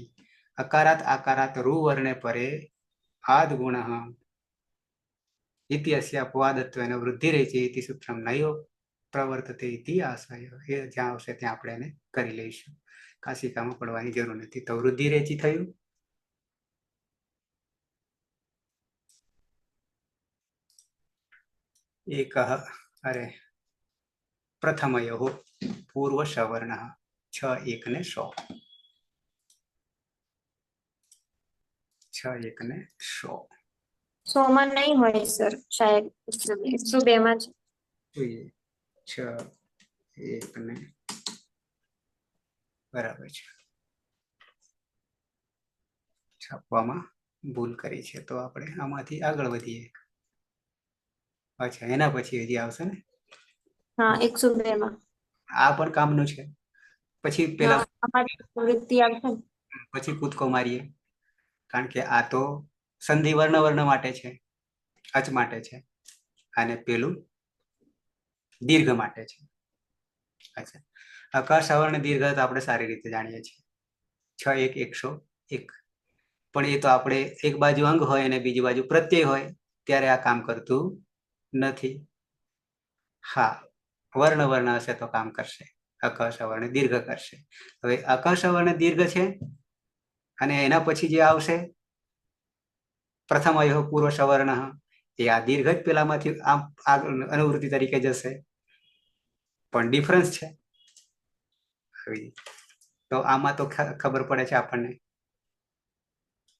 अकारात् आकारात् रु वर्णे परे आद गुणः इति अस्य अपवादत्वेन वृद्धिरेचि इति सूत्रं नैव प्रवर्तते इति आशय ए ज्યાં આવશે ત્યાં આપણે એને કરી લઈશું કાશિકામાં પડવાની જરૂર નથી તો વૃદ્ધિરેચી થયું एकः अरे प्रथमयोः पूर्वसवर्णः 6:1 ने 100 6:1 ने 100 100 માં નહીં હોય સર શાયદ 102 માં છે જોઈએ 6:1 ને બરાબર છે છાપવામાં ભૂલ કરી છે તો આપણે આમાંથી આગળ વધીએ અચ્છા એના પછી હજી આવશે ને હા 102 માં આ પણ કામનું છે પછી પેલા અમારી વૃત્તિ આવશે ને પછી કૂદકો મારીએ કારણ કે આ તો સંધિ વર્ણ વર્ણ માટે છે અચ માટે છે અને પેલું દીર્ઘ માટે છે અચ્છા અકાર સવર્ણ દીર્ઘ તો આપણે સારી રીતે જાણીએ છીએ 6:1 101 પણ એ તો આપણે એક બાજુ અંગ હોય અને બીજી બાજુ પ્રત્યય હોય ત્યારે આ કામ કરતું નથી હા વર્ણ વર્ણ હશે તો કામ કરશે અકાર સવર્ણ દીર્ઘ કરશે હવે અકાર સવર્ણ દીર્ઘ છે અને એના પછી જે આવશે પ્રથમ અયો પૂર્વ સવર્ણ એ આ દીર્ઘ જ પેલામાંથી આમ અનુવૃત્તિ તરીકે જશે પણ ડિફરન્સ છે તો આમાં તો ખબર પડે છે આપણને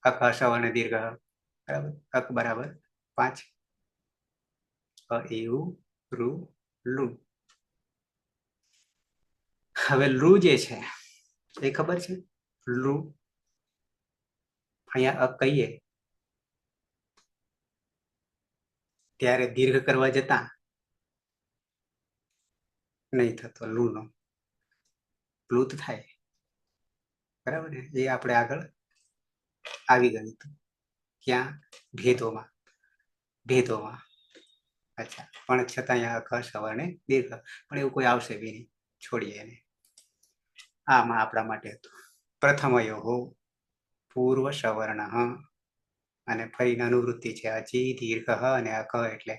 અકાર સવર્ણ દીર્ઘ બરાબર અક બરાબર 5 અ એવું રૂ લુ હવે લુ જે છે એ ખબર છે લુ અહીંયા અ કહીએ ત્યારે દીર્ઘ કરવા જતા નહીં થતો લુ નો પ્લુત થાય બરાબર ને એ આપણે આગળ આવી ગયું હતું ક્યાં ભેદોમાં અચ્છા પણ છતાં અહીંયા અકાર સવર્ણ દીર્ઘ પણ એવું કોઈ આવશે બી નહીં છોડીએ એને આમાં આપણા માટે હતું પ્રથમયો પૂર્વ સવર્ણ અને ફરી અનુવૃત્તિ છે અચી દીર્ઘ અને અક એટલે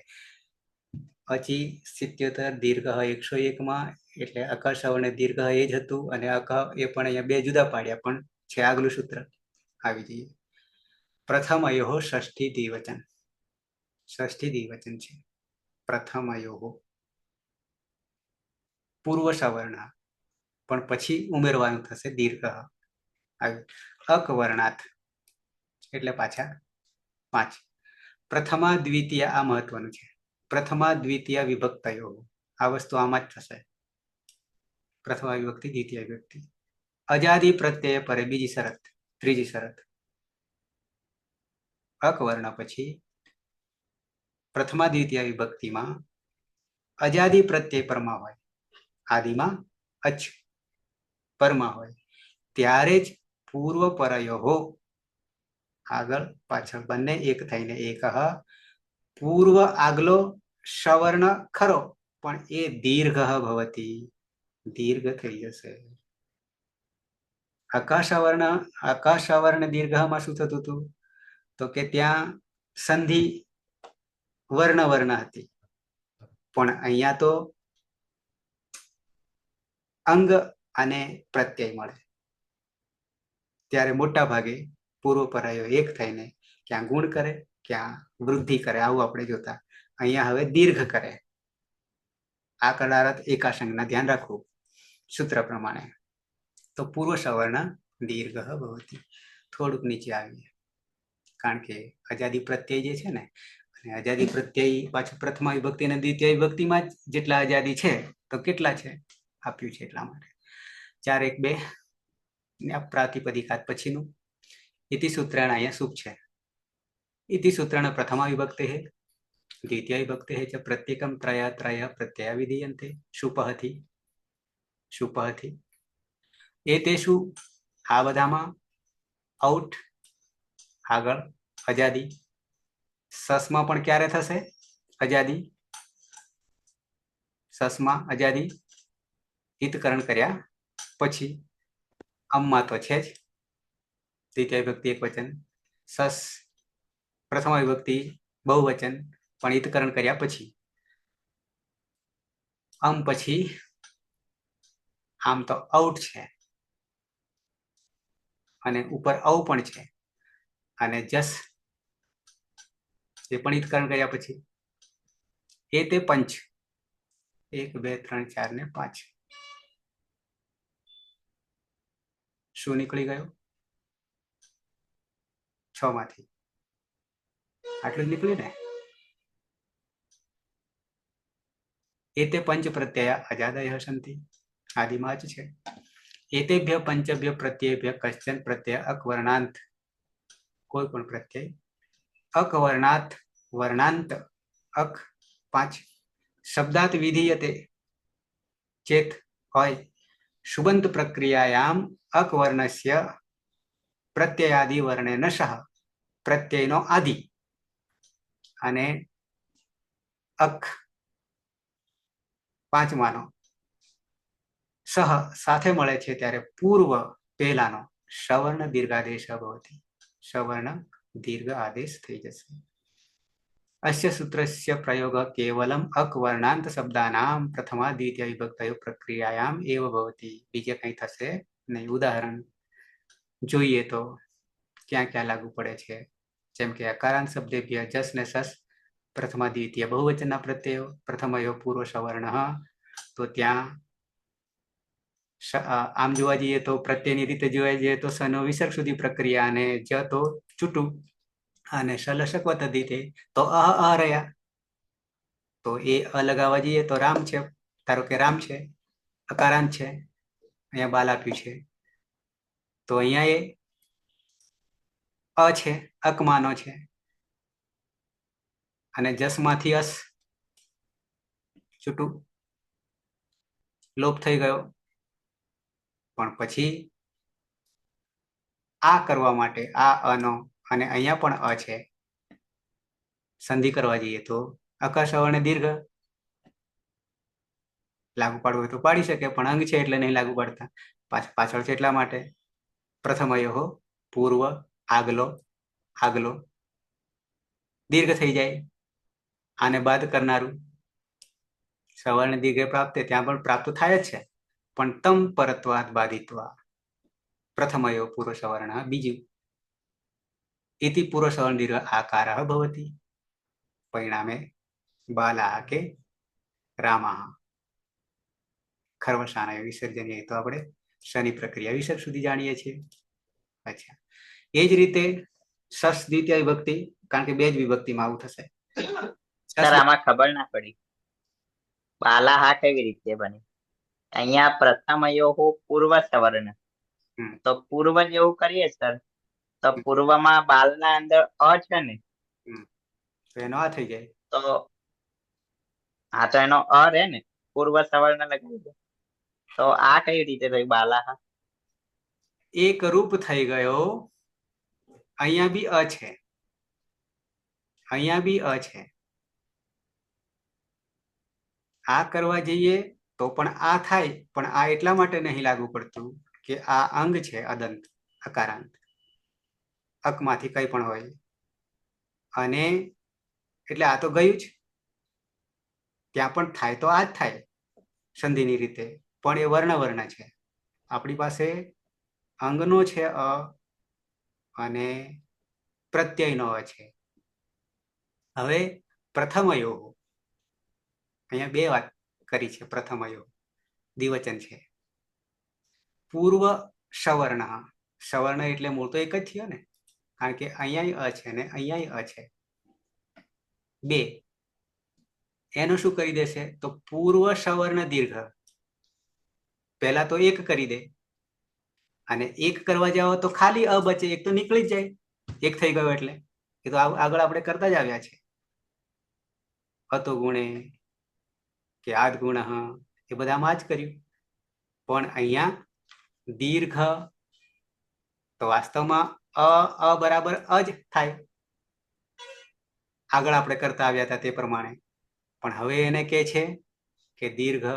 અચી 77 દીર્ઘ 101 માં એટલે અકાર સવર્ણ દીર્ઘ એ જ હતું અને અક એ પણ અહીંયા બે જુદા પાડ્યા પણ છે આગલું સૂત્ર આવી જઈએ પ્રથમયો ષષ્ઠી દ્વિવચન છે પ્રથમયો પૂર્વ સવર્ણ પણ પછી ઉમેરવાનું થશે દીર્ઘ અકવર્ણાત એટલે પાછા 5 પ્રથમા દ્વિતીય આ મહત્વનું છે પ્રથમા દ્વિતીય વિભક્તયો આ વસ્તુ આમાં જ થશે પ્રથમા વિભક્તિ દ્વિતીય વિભક્તિ અજાદી પ્રત્યય પરે બીજી શરત ત્રીજી શરત અકવર્ણ પછી પ્રથમા દ્વિતીય વિભક્તિમાં અજાદી પ્રત્યય પરમાં હોય, આદિમાં અચ પરમાં હોય, ત્યારે જ પૂર્વ પરયોહો આગળ પાછળ બંને એક થઈને એક પૂર્વ આગલો સવર્ણ ખરો પણ એ દીર્ઘ ભવતી, દીર્ઘ થઈ જશે. અકાશવર્ણ દીર્ઘમાં શું થતું હતું? તો કે ત્યાં સંધિ વર્ણ હતી, પણ અહીંયા તો અંગ અને પ્રત્યય મળે, ત્યારે મોટા ભાગે પૂર્વ પરાયો એક થઈને ક્યાં ગુણ કરે ક્યાં વૃદ્ધિ કરે, આવું આપણે જોતા. અહીંયા હવે દીર્ઘ કરે. આ કડારત એકાશંકના ધ્યાન રાખવું સૂત્ર પ્રમાણે. તો પૂર્વ સવર્ણ દીર્ઘ ભવતી. થોડુંક નીચે આવીએ, કારણ કે અજાદી પ્રત્યય જે છે ને, અને અજાદી પ્રત્યય પાછું પ્રથમા વિભક્તિ અને દ્વિતીય વિભક્તિમાં જ જેટલા અજાદી છે તો કેટલા છે આપ્યું છે, એટલા માટે 4 1 2 પ્રાતિપદિકાત પછીનું ઇતિ સૂત્રાણ અહીંયા શુભ છે. ઇતિ સૂત્રાણ પ્રથમા વિભક્તે હે, દ્વિતીય વિભક્તે હે ચ પ્રત્યેકમ ત્રય ત્રય પ્રત્યય વિધીયન્તે શુપહથી શુપહથી. એતેષુ આ બધામાં આઉટ આગળ અજાદી. સસમાં પણ ક્યારે થશે અજાદી? સસમાં અજાદી હિતકરણ કર્યા પછી. અમમાં તો છે જ દ્વિતીય વિભક્તિ એક વચન, સસ પ્રથમ વિભક્તિ બહુવચન પણ હિતકરણ કર્યા પછી. પછી આમ તો આઉટ છે અને ઉપર અવ પણ છે, અને જસ એ પણ હિતકરણ કર્યા પછી. એ તે પંચ 1 2 3 4 ને 5. શું નીકળી ગયો? 6 માંથી આટલું જ નીકળ્યું ને. એતે પંચ પ્રત્યય અજાદય સંતિ, આદિમાં જ છે. એતેભ્ય પંચભ્ય પ્રત્યેભ્ય કશ્ચન પ્રત્યય અકવર્ણાંત, કોઈ પણ પ્રત્યય અકવર્ણાત વર્ણાંત અક 5 શબ્દાત વિધીયતે ચેત હોય શુબંત પ્રક્રિયાયામ અકવર્ણસ્ય પ્રત્યયાદિ વર્ણેન સહ પ્રત્યયનો આદિ અને અક 5માનો સહ સાથે મળે છે ત્યારે પૂર્વ પહેલાનો સવર્ણ દીર્ઘાદેશ ભવતી, સવર્ણ દીર્ઘ આદેશ થઈ જશે. અસ્ય સૂત્રસ્ય પ્રયોગ કેવલમ અકવર્ણાંત શબ્દાનામ પ્રથમા દ્વિતીય વિભક્તયો પ્રક્રિયાયામ એવ ભવતી. બીજે કંઈ થશે નહીં. ઉદાહરણ જોઈએ તો ક્યાં ક્યાં લાગુ પડે છે? જેમ કે અકારાંત શબ્દેભ્ય જસ ને સસ પ્રથમા દ્વિતીય બહુવચનના પ્રત્યયો, પ્રથમયો પૂર્વ સવર્ણ, તો ત્યાં આમ જોવા જઈએ તો પ્રત્યયની રીતે જોવા જઈએ તો સનો વિસર્ગ સુધી પ્રક્રિયા, અને જ તો છૂટું, અને સલશક રીતે તો અ રહ્યા. તો એ લગાવવા જઈએ તો રામ છે, ધારો કે રામ છે, અકારાંત છે, અહીંયા બાલ આપ્યું છે, તો અહીંયા એ અ છે, અકમાનો છે, અને જસમાંથી અસ છૂટું લોપ થઈ ગયો. પણ પછી આ કરવા માટે આ અનો, અને અહીંયા પણ અ છે, સંધિ કરવા જઈએ તો અકસવર્ણ દીર્ઘ લાગુ પાડવું હોય તો પાડી શકે, પણ અંગ છે એટલે નહીં લાગુ પાડતા, પાછળ છે એટલા માટે. પ્રથમયો પૂર્વ આગલો આગલો દીર્ઘ થઈ જાય, આને બાદ કરનારું સવર્ણ દીર્ઘ પ્રાપ્ત, ત્યાં પણ પ્રાપ્ત થાય જ છે, પણ તમ પરત્વાદ બાધિત્વા પ્રથમયો પૂર્વ સવર્ણ બીજું. ઇતિ પૂર્વ સવર્ણ દીર્ઘ આકાર ભવતી, પરિણામે બાલા કે રામા ખર્વસાના વિસર્જન. તો આપણે શનિ પ્રક્રિયા વિસર્ગ સુધી જાણીએ છીએ. અચ્છા, એ જ રીતે સસ દ્વિતીય વિભક્તિ, કારણ કે બે જ વિભક્તિમાં આવું થશે. સર આમાં ખબર ના પડી, બાલા હા કેવી રીતે બની? અહીંયા પ્રથમયો પૂર્વ સવર્ણ, તો પૂર્વ જેવું કરીએ સર, તો પૂર્વમાં બાલ ના અંદર અ છે ને, તો એનો આ થઈ જાય તો હા, તો એનો અ રે ને, પૂર્વ સવર્ણ લગાવી દો. તો આ કઈ રીતે થયું બાલાહ? એક રૂપ થઈ ગયો. અહીંયા બી અ છે, અહીંયા બી અ છે. આ કરવા જઈએ તો પણ આ થાય, પણ આ એટલા માટે નહીં લાગુ પડતું કે આ અંગ છે, અદંત અકારાંત, અકમાંથી કઈ પણ હોય. અને એટલે આ તો ગયું જ, ત્યાં પણ થાય તો આ જ થાય સંધિની રીતે, પણ એ વર્ણ છે. આપણી પાસે અંગનો છે અ અને પ્રત્યયનો અ છે. હવે પ્રથમયો, અહીંયા બે વાત કરી છે. પ્રથમયો દ્વિવચન છે. પૂર્વ સવર્ણ, સવર્ણ એટલે મૂળ તો એક જ થયો ને, કારણ કે અહીંયા અ છે ને અહીંયા અ છે. બે, એનું શું કરી દેશે? તો પૂર્વ સવર્ણ દીર્ઘ, પહેલા તો એક કરી દે, અને એક કરવા જાવ તો ખાલી અ બચે, એક તો નીકળી જ જાય. એક થઈ ગયો એટલે એ તો આગળ આપણે કરતા જ આવ્યા છે. અતો ગુણે કે આદ ગુણ, એ બધામાં જ કર્યું. પણ અહીંયા દીર્ઘ તો વાસ્તવમાં અ બરાબર અ જ થાય, આગળ આપણે કરતા આવ્યા હતા તે પ્રમાણે. પણ હવે એને કે છે કે દીર્ઘ,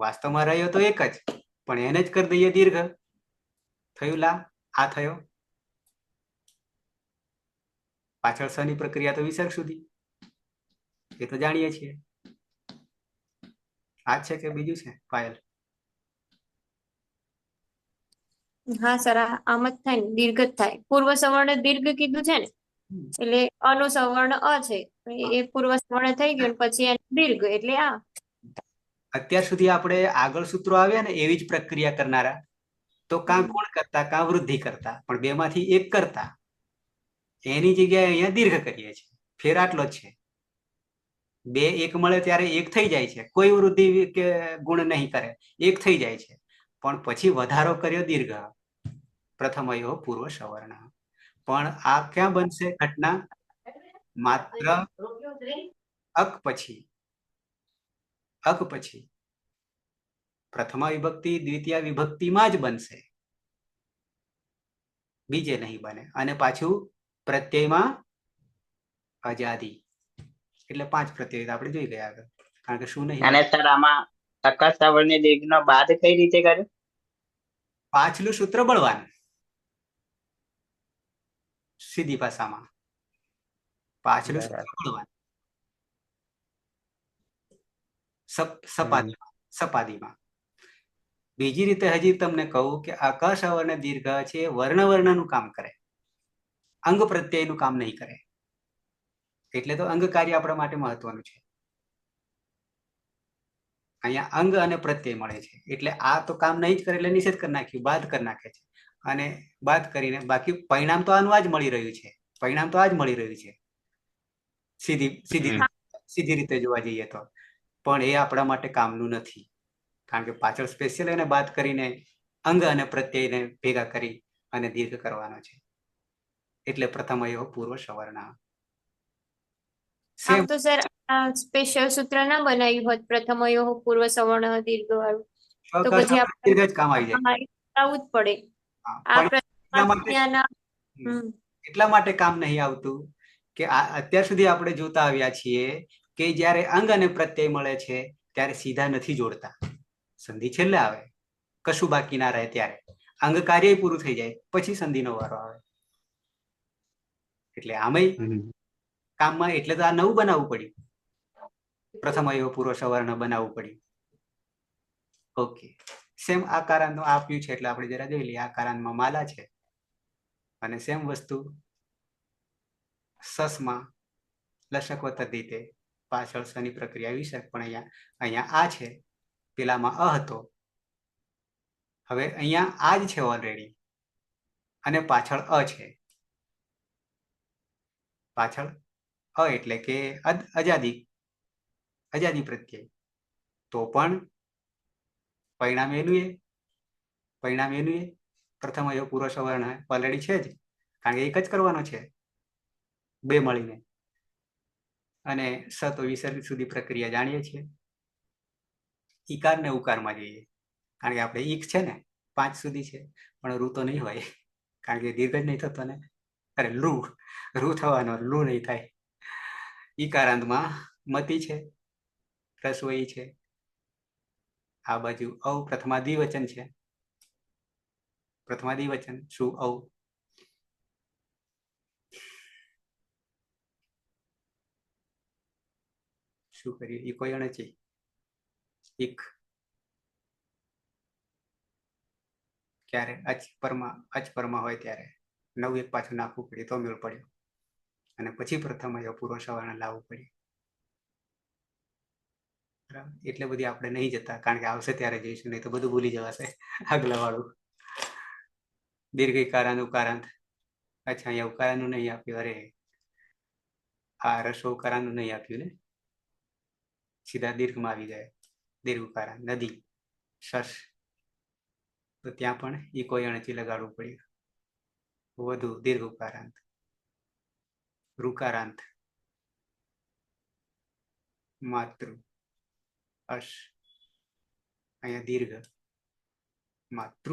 વાસ્તવમાં રહ્યો તો એક જ, પણ એને જ કરી દઈએ દીર્ઘ. થયું લા, આ થયો. પાછળ સની પ્રક્રિયા તો વિસર્ગ સુધી, એ તો જાણીએ છીએ. આ છે કે બીજું છે પાયલ? હા સર, આમ જ થાય ને, દીર્ઘ જ થાય. પૂર્વ સવર્ણ દીર્ઘ કીધું છે ને, એટલે અનો સવર્ણ અ છે, એ પૂર્વ સવર્ણ થઈ ગયું, પછી એને દીર્ઘ એટલે આ. અત્યાર સુધી આપણે આગળ સૂત્રો આવ્યા ને એવી જ પ્રક્રિયા કરનારા, તો કાં ગુણ કરતા કાં વૃદ્ધિ કરતા, પણ બે માંથી એક કરતા. એની જગ્યાએ અહીંયા દીર્ઘ કરીએ છીએ. ફેર આટલો જ છે. બે એક મળે ત્યારે એક થઈ જાય છે, કોઈ વૃદ્ધિ કે ગુણ નહીં કરે, એક થઈ જાય છે. પણ પછી વધારો કર્યો દીર્ઘ, પ્રથમયો પૂર્વ સવર્ણ. પણ આ ક્યાં બનશે ઘટના? માત્ર અક પછી, અક પછી પ્રથમા વિભક્તિ દ્વિતીય વિભક્તિમાં જ બનશે, બીજે નહીં બને. અને પાછું પ્રત્યયમાં અજાદી, એટલે 5 પ્રત્યય આપણે જોઈ ગયા આગળ. કારણ કે શું નહીં, અને સર આમાં અકર સવર્ણ દીર્ઘ નો બાદ કઈ રીતે કર્યું? પાછલું સૂત્ર બળવાન, સીધી ભાષામાં પાછલું સૂત્ર બળવાન. સપાદીમાં. બીજી રીતે હજી તમને કહું કે અકર સવર્ણ દીર્ઘ છે, વર્ણનું કામ કરે, અંગ પ્રત્યયનું કામ નહીં કરે. એટલે તો અંગ કાર્ય આપણા માટે મહત્વનું છે. અહીંયા અંગ અને પ્રત્યય મળે છે, એટલે આ તો કામ નહીં જ કરે, એટલે નિષેધ કરી નાખ્યું, બાદ કરી નાખે છે. અને બાદ કરીને બાકી પરિણામ તો આનું આ જ મળી રહ્યું છે. પરિણામ તો આ જ મળી રહ્યું છે, સીધી રીતે જોવા જઈએ તો. પણ એ આપણા માટે કામનું નથી, કારણ કે પાછળ સ્પેશિયલ એને બાદ કરીને અંગ અને પ્રત્યયને ભેગા કરી અને દીર્ઘ કરવાનો છે. એટલે પ્રથમ અયો પૂર્વ સવર્ણ. આમ તો સર સ્પેશિયલ સૂત્ર ના બનાવ્યું હોત પ્રથમ અયો પૂર્વ સવર્ણ દીર્ઘ વાળું, તો પછી દીર્ઘ જ કામ આવી જાય. આવવું જ પડે. એટલા માટે કામ નહીં આવતું કે અત્યાર સુધી આપણે જોતા આવ્યા છીએ કે જ્યારે અંગ અને પ્રત્યય મળે છે ત્યારે સીધા નથી જોડતા, સંધિ છેલ્લે આવે, કશું બાકી ના રહે ત્યારે અંગ કાર્ય પૂરું થઈ જાય, પછી સંધિનો વારો આવે. એટલે આમય કામમાં, એટલે તો આ નવું બનાવવું પડ્યું, પ્રથમ અયો પૂર્વ સવર્ણ બનાવવું પડ્યું. ઓકે, સેમ આ કારણનું આપ્યું છે, એટલે આપણે જરા જોઈ લઈએ. આ કારણમાં માલા છે, અને સેમ વસ્તુ સસમાં લશકવત રીતે પાછળ સની પ્રક્રિયા વિશે, પણ અહીંયા આ છે, પેલામાં અ હતો, હવે અહીંયા આ જ છે ઓલરેડી, અને પાછળ અ છે. પાછળ અ એટલે કે અજાદી પ્રત્યય, તો પણ પરિણામ એનું એ પ્રથમ અયો પૂર્વ સવર્ણ ઓલરેડી છે જ, કારણ કે એક જ કરવાનો છે. બે મળીને. અને સ તો વિસર્ગ સુધી પ્રક્રિયા જાણીએ છીએ. ઈકાર ને ઉકારમાં જઈએ, કારણ કે આપણે ઈક છે ને 5 સુધી છે, પણ રૂ તો નહીં હોય, કારણ કે દીર્ઘ જ નહીં થતો ને. અરે રૂ થવાનો, રૂ નહીં થાય. ઈકારાંતમાં મતિ છે, રસોઈ છે. આ બાજુ ઔ પ્રથમા દ્વિવચન છે. પ્રથમા દ્વિવચન શું? ઔ. શું કરીએ? ઈ કોઈ અણચી એક ક્યારે અચપરમાં હોય ત્યારે 9 એક પાછું નાખવું પડ્યું તો મેળ પડ્યો, અને પછી પ્રથમ પૂર્વ સવર્ણ લાવવું પડ્યું. બરાબર, એટલે બધી આપણે નહીં જતા, કારણ કે આવશે ત્યારે જઈશું, નહીં તો બધું ભૂલી જવાશે આગલા વાળું. દીર્ઘ ઇકારાંત ઉકારાંત. અચ્છા, અહીંયા ઉકારાનું નહીં આપ્યું. અરે આ રસો ઉકારાનું નહીં આપ્યું ને, સીધા દીર્ઘમાં આવી જાય. દીર્ઘ ઉકારાંત નદી, શશ, તો ત્યાં પણ ઈ કોઈ અણચી લગાડવું પડ્યું. વધુ દીર્ઘ ઉકારાંત. ઋકારાંત, માતૃ, અશ, અહીંયા દીર્ઘ, માતૃ,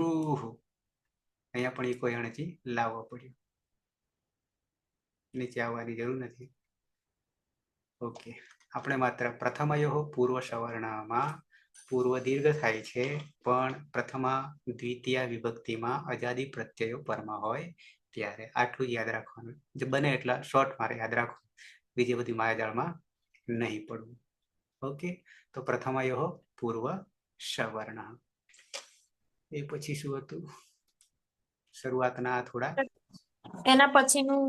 અહીંયા પણ ઈ કોઈ અણચી લાવવો પડ્યો. નીચે આવવાની જરૂર નથી. ઓકે, આપણે માત્ર પ્રથમયો પૂર્વ સવર્ણમાં પૂર્વ દીર્ઘ થાય છે, પણ પ્રથમા દ્વિતીય વિભક્તિમાં અજાદી પ્રત્યયો પરમાં હોય ત્યારે. આટલું જ યાદ રાખવાનું, જે બને એટલા શોર્ટ મારે યાદ રાખવું, બીજી બધી માયાજાળમાં નહીં પડવું. ઓકે, તો પ્રથમયો પૂર્વ સવર્ણ. એ પછી શું હતું? શરૂઆતના થોડા, એના પછીનું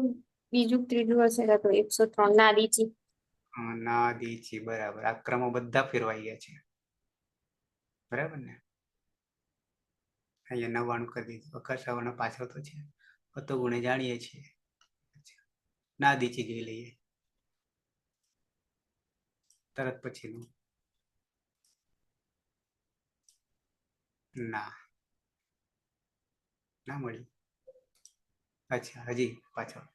બીજું ત્રીજું હશે તો 103 નાદીચી. નાદીચી, બરાબર. આ ક્રમો બધા ફેરવાઈ ગયા છે, બરાબર ને. અહીંયા 99 કરી દીધું. અકાર સવર્ણ પાછળ તો છે, અતો ગુણે જાણીએ છીએ. નાદીચી જોઈ લઈએ તરત પછીનું. ના મળી. અચ્છા, હજી પાછળ.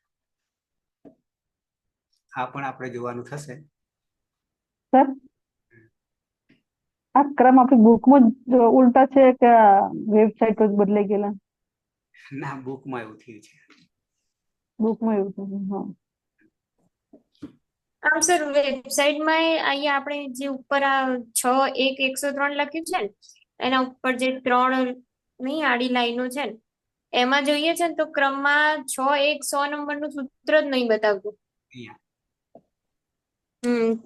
આ પણ આપણે જોવાનું થશે. સર, આ ક્રમ આપણી બુકમાં ઉલટા છે કે વેબસાઇટ પર બદલાઈ ગયેલા? ના, બુકમાં એવું થયું છે. બુકમાં એવું છે. હા, આમ સર વેબસાઇટમાં અહીંયા આપણે જે ઉપર આ 6-1-103 લખ્યું છે ને, એના ઉપર જે 3 નહીં આડી લાઈનો છે ને, એમાં જોઈએ છે ને તો ક્રમમાં 6-1-100 નંબરનું સૂત્ર જ નહીં બતાવતું.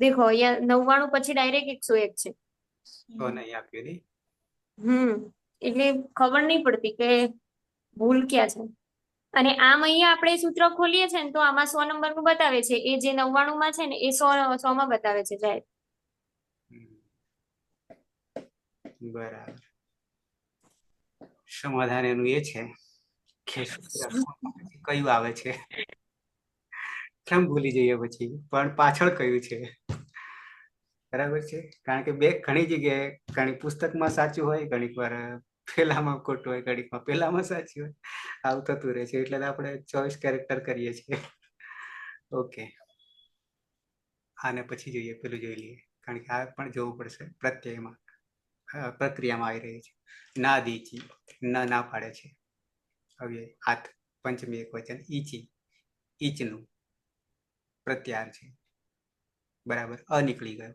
દેખો અહીંયા 99 પછી ડાયરેક્ટ 101 છે. તો નહીં આપ્યું નહીં. એટલે ખબર નહીં પડતી કે ભૂલ ક્યાં છે. અને આમ અહીંયા આપણે સૂત્ર ખોલીએ છે ને તો આમાં 100 નંબરનું બતાવે છે, એ જે 99 માં છે ને એ 100 માં બતાવે છે. જાય બરાબર. સમાધાન એનું એ છે કે કયું આવે છે, કેમ ભૂલી જઈએ પછી, પણ પાછળ કયું છે. બરાબર છે, કારણ કે બે ઘણી જગ્યાએ, ઘણી પુસ્તકમાં સાચું હોય, ઘણીક વાર પેલામાં ખોટું હોય, ઘડીકમાં પેલામાં સાચું હોય, આવું થતું રહે છે. એટલે આપણે ચોઈસ કેરેક્ટર કરીએ છીએ. ઓકે, આને પછી જોઈએ, પેલું જોઈ લઈએ, કારણ કે આ પણ જોવું પડશે. પ્રત્યયમાં પ્રક્રિયામાં આવી રહી છે. નાદીચી, ના પાડે છે. હવે હાથ પંચમી એક વચન ઈચી, ઈચનું પ્રત્યાર છે, બરાબર. અ નીકળી ગયો,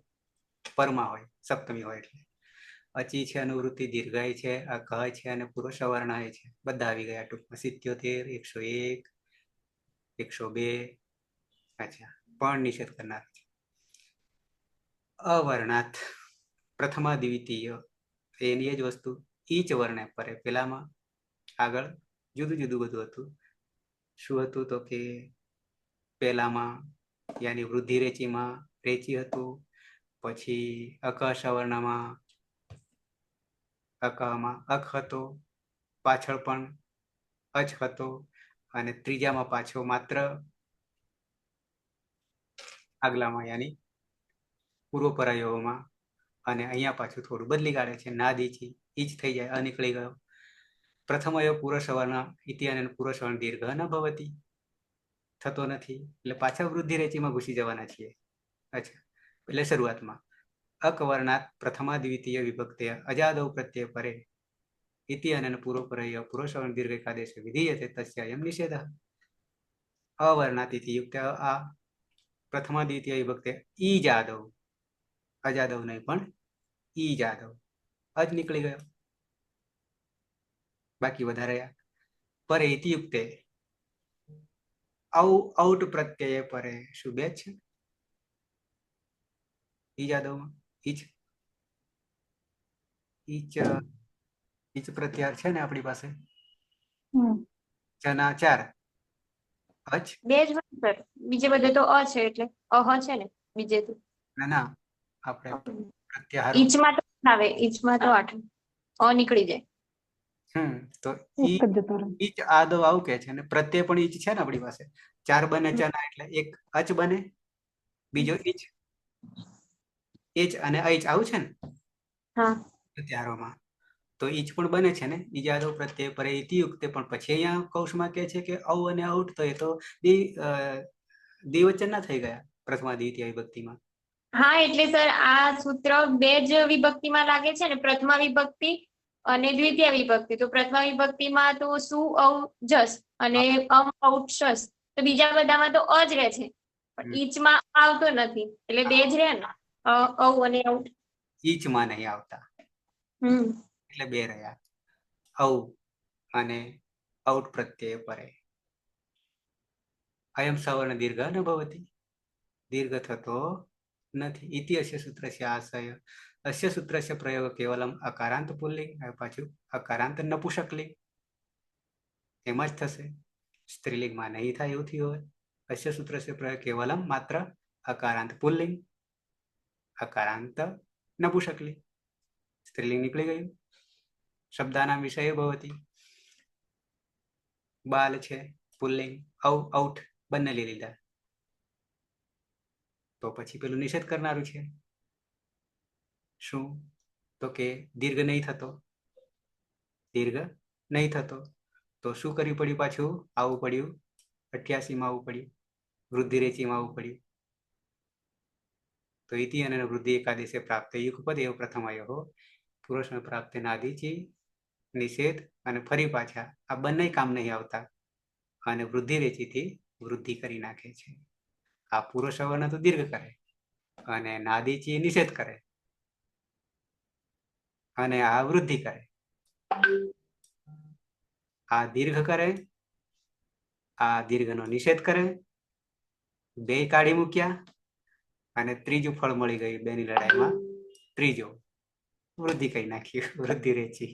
પરમાં હોય, સપ્તમી હોય એટલે. અચી છે, અનુવૃત્તિ દીર્ઘાય છે, અકહ છે, અને પૂર્વ સવર્ણાય છે. બધા આવી ગયા ટૂંકમાં. 77, 101, 102. અચ્છા, પણ નિષેધ કરનાર છે. અવર્ણાત પ્રથમા દ્વિતીય, એની જ વસ્તુ. ઈચ વર્ણે પરે, પેલામાં આગળ જુદું જુદું બધું હતું. શું હતું તો કે પેલામાં યાની વૃદ્ધિ રેચીમાં રેચી હતું, પછી અક સવર્ણમાં અકમાં અક હતો, પાછળ પણ અચ હતો, અને ત્રીજામાં પાછો માત્ર આગલામાં યાની પૂર્વ પરાયોમાં, અને અહીંયા પાછું થોડું બદલી કાઢે છે. નાદીચી, ઈચ થઈ જાય, અ નીકળી ગયો. પ્રથમ અયો પૂર્વ સવર્ણ ઇતિ અને પૂર્વ સવર્ણ દીર્ઘ ન ભવતી. થતો નથી એટલે પાછા વૃદ્ધિ રેચીમાં ઘૂસી જવાના છીએ. અચ્છા, એટલે શરૂઆતમાં અકવર્ણાત પ્રથમા દ્વિતીય વિભક્તે અજાદવ પ્રત્યય પરે ઇતિ અને પૂર્વપરય પુરુષવર્ણ દીર્ઘ એકાદેશ વિધીયતે તસ્ય અયમ નિષેધઃ. અવર્ણાત ઇતિ યુક્ત આ પ્રથમા દ્વિતીય વિભક્તે ઈ જાદવ, અજાદવ નહીં પણ ઈ જાદવ જ નીકળી ગયો, બાકી વધારે પરે ઇતિ યુક્તે આઉટ પ્રત્યય પરે શું બે છે? ઈ જાદવમાં ઈચ પ્રત્યાર છે ને આપણી પાસે ચના 4 અચ બે જ હોય સર, બીજે બધે તો અ છે એટલે અહ છે ને બીજે તો. ના આપણે પ્રત્યાહાર ઈચમાં તો આવે, ઈચમાં તો 8 અ નીકળી જાય. તો એક જ જતો રહે. ઈચ આદવ આવું કે છે ને પ્રત્યય પણ ઈચ છે ને આપણી પાસે. 4 બને ચના એટલે એક અચ બને, બીજો ઈચ, એચ અને ઐચ આવું છે ને હા પ્રત્યાહારોમાં. તો ઈચ પણ બને છે ને ઈજાદવ પ્રત્યય પરે ઇતિ યુક્તે, પણ પછી અહીંયા કૌંસમાં કે છે કે ઔ અને આઉટ, તો એ તો દ્વિવચન ના થઈ ગયા પ્રથમા દ્વિતીય વિભક્તિમાં. હા એટલે સર આ સૂત્ર બે જ વિભક્તિમાં લાગે છે ને, પ્રથમા વિભક્તિ અને દ્વિતીય વિભક્તિ. તો પ્રથમા વિભક્તિમાં તો સુ ઔ જસ અને આઉટ શસ, તો બીજા બધામાં તો અ જ રહે છે, પણ ઈચમાં આવતો નથી એટલે બે જ રહે ને, ઔ અને આઉટ. ઈચમાં નહીં આવતા એટલે બે રહ્યા, ઔ અને આઉટ પ્રત્યય પરે. અયમ સવર્ણ દીર્ઘ ન ભવતિ, દીર્ઘ થતો નથી. ઇતિ અસ્ય સૂત્રસ્ય આશય, અસ્ય સૂત્રસ્ય પ્રયોગ કેવલમ અકારાંત પુલ્લિંગ, પાછું અકારાંત નપુંસકલિંગ એમ જ થશે, સ્ત્રીલિંગમાં નહીં થાય એવું થયું હોય. અસ્ય સૂત્રસ્ય પ્રયોગ કેવલમ માત્ર અકારાંત પુલ્લિંગ, અકારાંત નપુંસકલિંગ, સ્ત્રીલિંગ નીકળી ગયું. શબ્દાનામ વિષય ભવતિ, બાલ છે પુલ્લિંગ, આઉટ બંને લઈ લીધા, તો પછી પેલું નિષેધ કરનારું છે શું? તો કે દીર્ઘ નહીં થતો, દીર્ઘ નહીં થતો. તો શું કરવું પડ્યું? પાછું આવવું પડ્યું 88માં આવવું પડ્યું, વૃદ્ધિ રેચીમાં આવવું પડ્યું. તો ઇતિ અને વૃદ્ધિ એકાદેશે પ્રાપ્ત યુગપદ એવ પ્રથમયો પુરુષ પ્રાપ્ત નાદીચી નિષેધ, અને ફરી પાછા આ બંને કામ નહીં આવતા અને વૃદ્ધિ રેચીથી વૃદ્ધિ કરી નાખે છે. આ પુરુષ અવર્ણ તો દીર્ઘ કરે અને નાદીચી નિષેધ કરે અને આ વૃદ્ધિ કરે. આ દીર્ઘ કરે, આ દીર્ઘનો નિષેધ કરે, બે કાઢી મૂક્યા અને ત્રીજું ફળ મળી ગયું બેની લડાઈમાં, ત્રીજો વૃદ્ધિ કહી નાખ્યું, વૃદ્ધિ રેચી.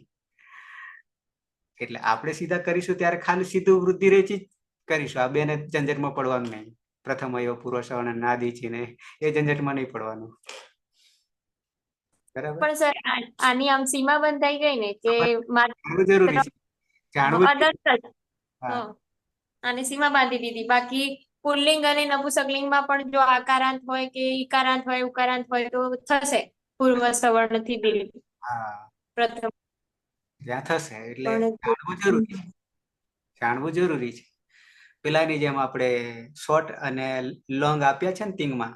એટલે આપણે સીધા કરીશું ત્યારે ખાલી સીધું વૃદ્ધિ રેચી કરીશું, આ બેને ઝંઝટમાં પડવાનું નહીં. પ્રથમ અયો પુરુષ અવર્ણ નાદીચી ને એ ઝંઝટમાં નહીં પડવાનું. બરાબર, પણ સર આની આમ સીમા બંધાઈ ગઈ ને કે જાણવું જરૂરી છે, જાણવું અને સીમા બાંધી દીધી. બાકી પુલ્લિંગ અને નપુંસકલિંગમાં પણ જો આકારાંત હોય કે ઈકારાંત હોય ઉકારાંત હોય તો થશે પૂર્વ સવર્ણથી દીર્ઘ. હા પ્રથમ ત્યાં થશે એટલે જાણવું જરૂરી છે, જાણવું જરૂરી છે. પેલાની જેમ આપણે શોર્ટ અને લોંગ આપ્યા છે ને તિંગમાં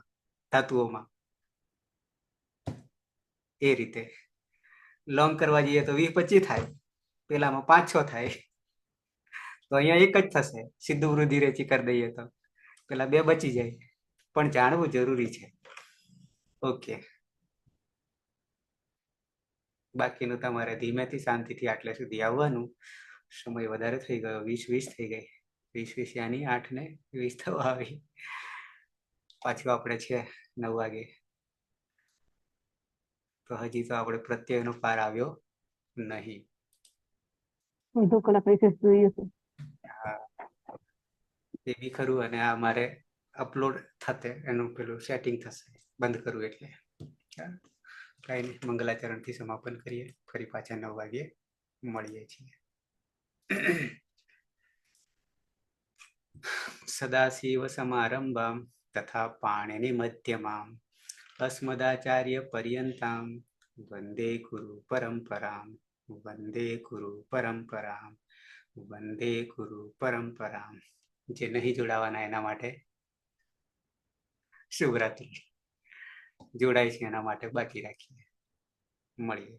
ધાતુઓમાં, એ રીતે લોંગ કરવા જઈએ તો 20-25 થાય, પેલામાં 5-6 થાય. તો અહીંયા એક જ થશે, સીધું વૃદ્ધિ રેચી કરી દઈએ તો પેલા બે બચી જાય, પણ જાણવું જરૂરી છે. ઓકે, બાકીનું તમારે ધીમેથી શાંતિથી આટલે સુધી આવવાનું. સમય વધારે થઈ ગયો, 20-20 થઈ ગઈ, 20-20 યાની 8 ને 20 થવા આવી. પાછું આપણે છે 9 વાગે, તો હજી તો આપણે પ્રત્યયનો પાર આવ્યો નહીં. અડધો કલાક રિસેસ જોઈએ છે. એ બી ખરું, અને આ મારે અપલોડ થતે એનું પેલું સેટિંગ થશે, બંધ કરવું એટલે. કઈ નહીં, મંગલાચરણથી સમાપન કરીએ, ફરી પાછા 9 વાગે મળીએ છીએ. સદાશિવ સમારંભામ તથા પાણિનિ મધ્યમામ અસ્મદાચાર્ય પર્યંતામ વંદે ગુરુ પરંપરામ, વંદે ગુરુ પરંપરામ, વંદે ગુરુ પરંપરામ. જે નહીં જોડાવાના એના માટે શુભરાત્રી, જોડાય છે એના માટે બાકી રાખીએ, મળીએ.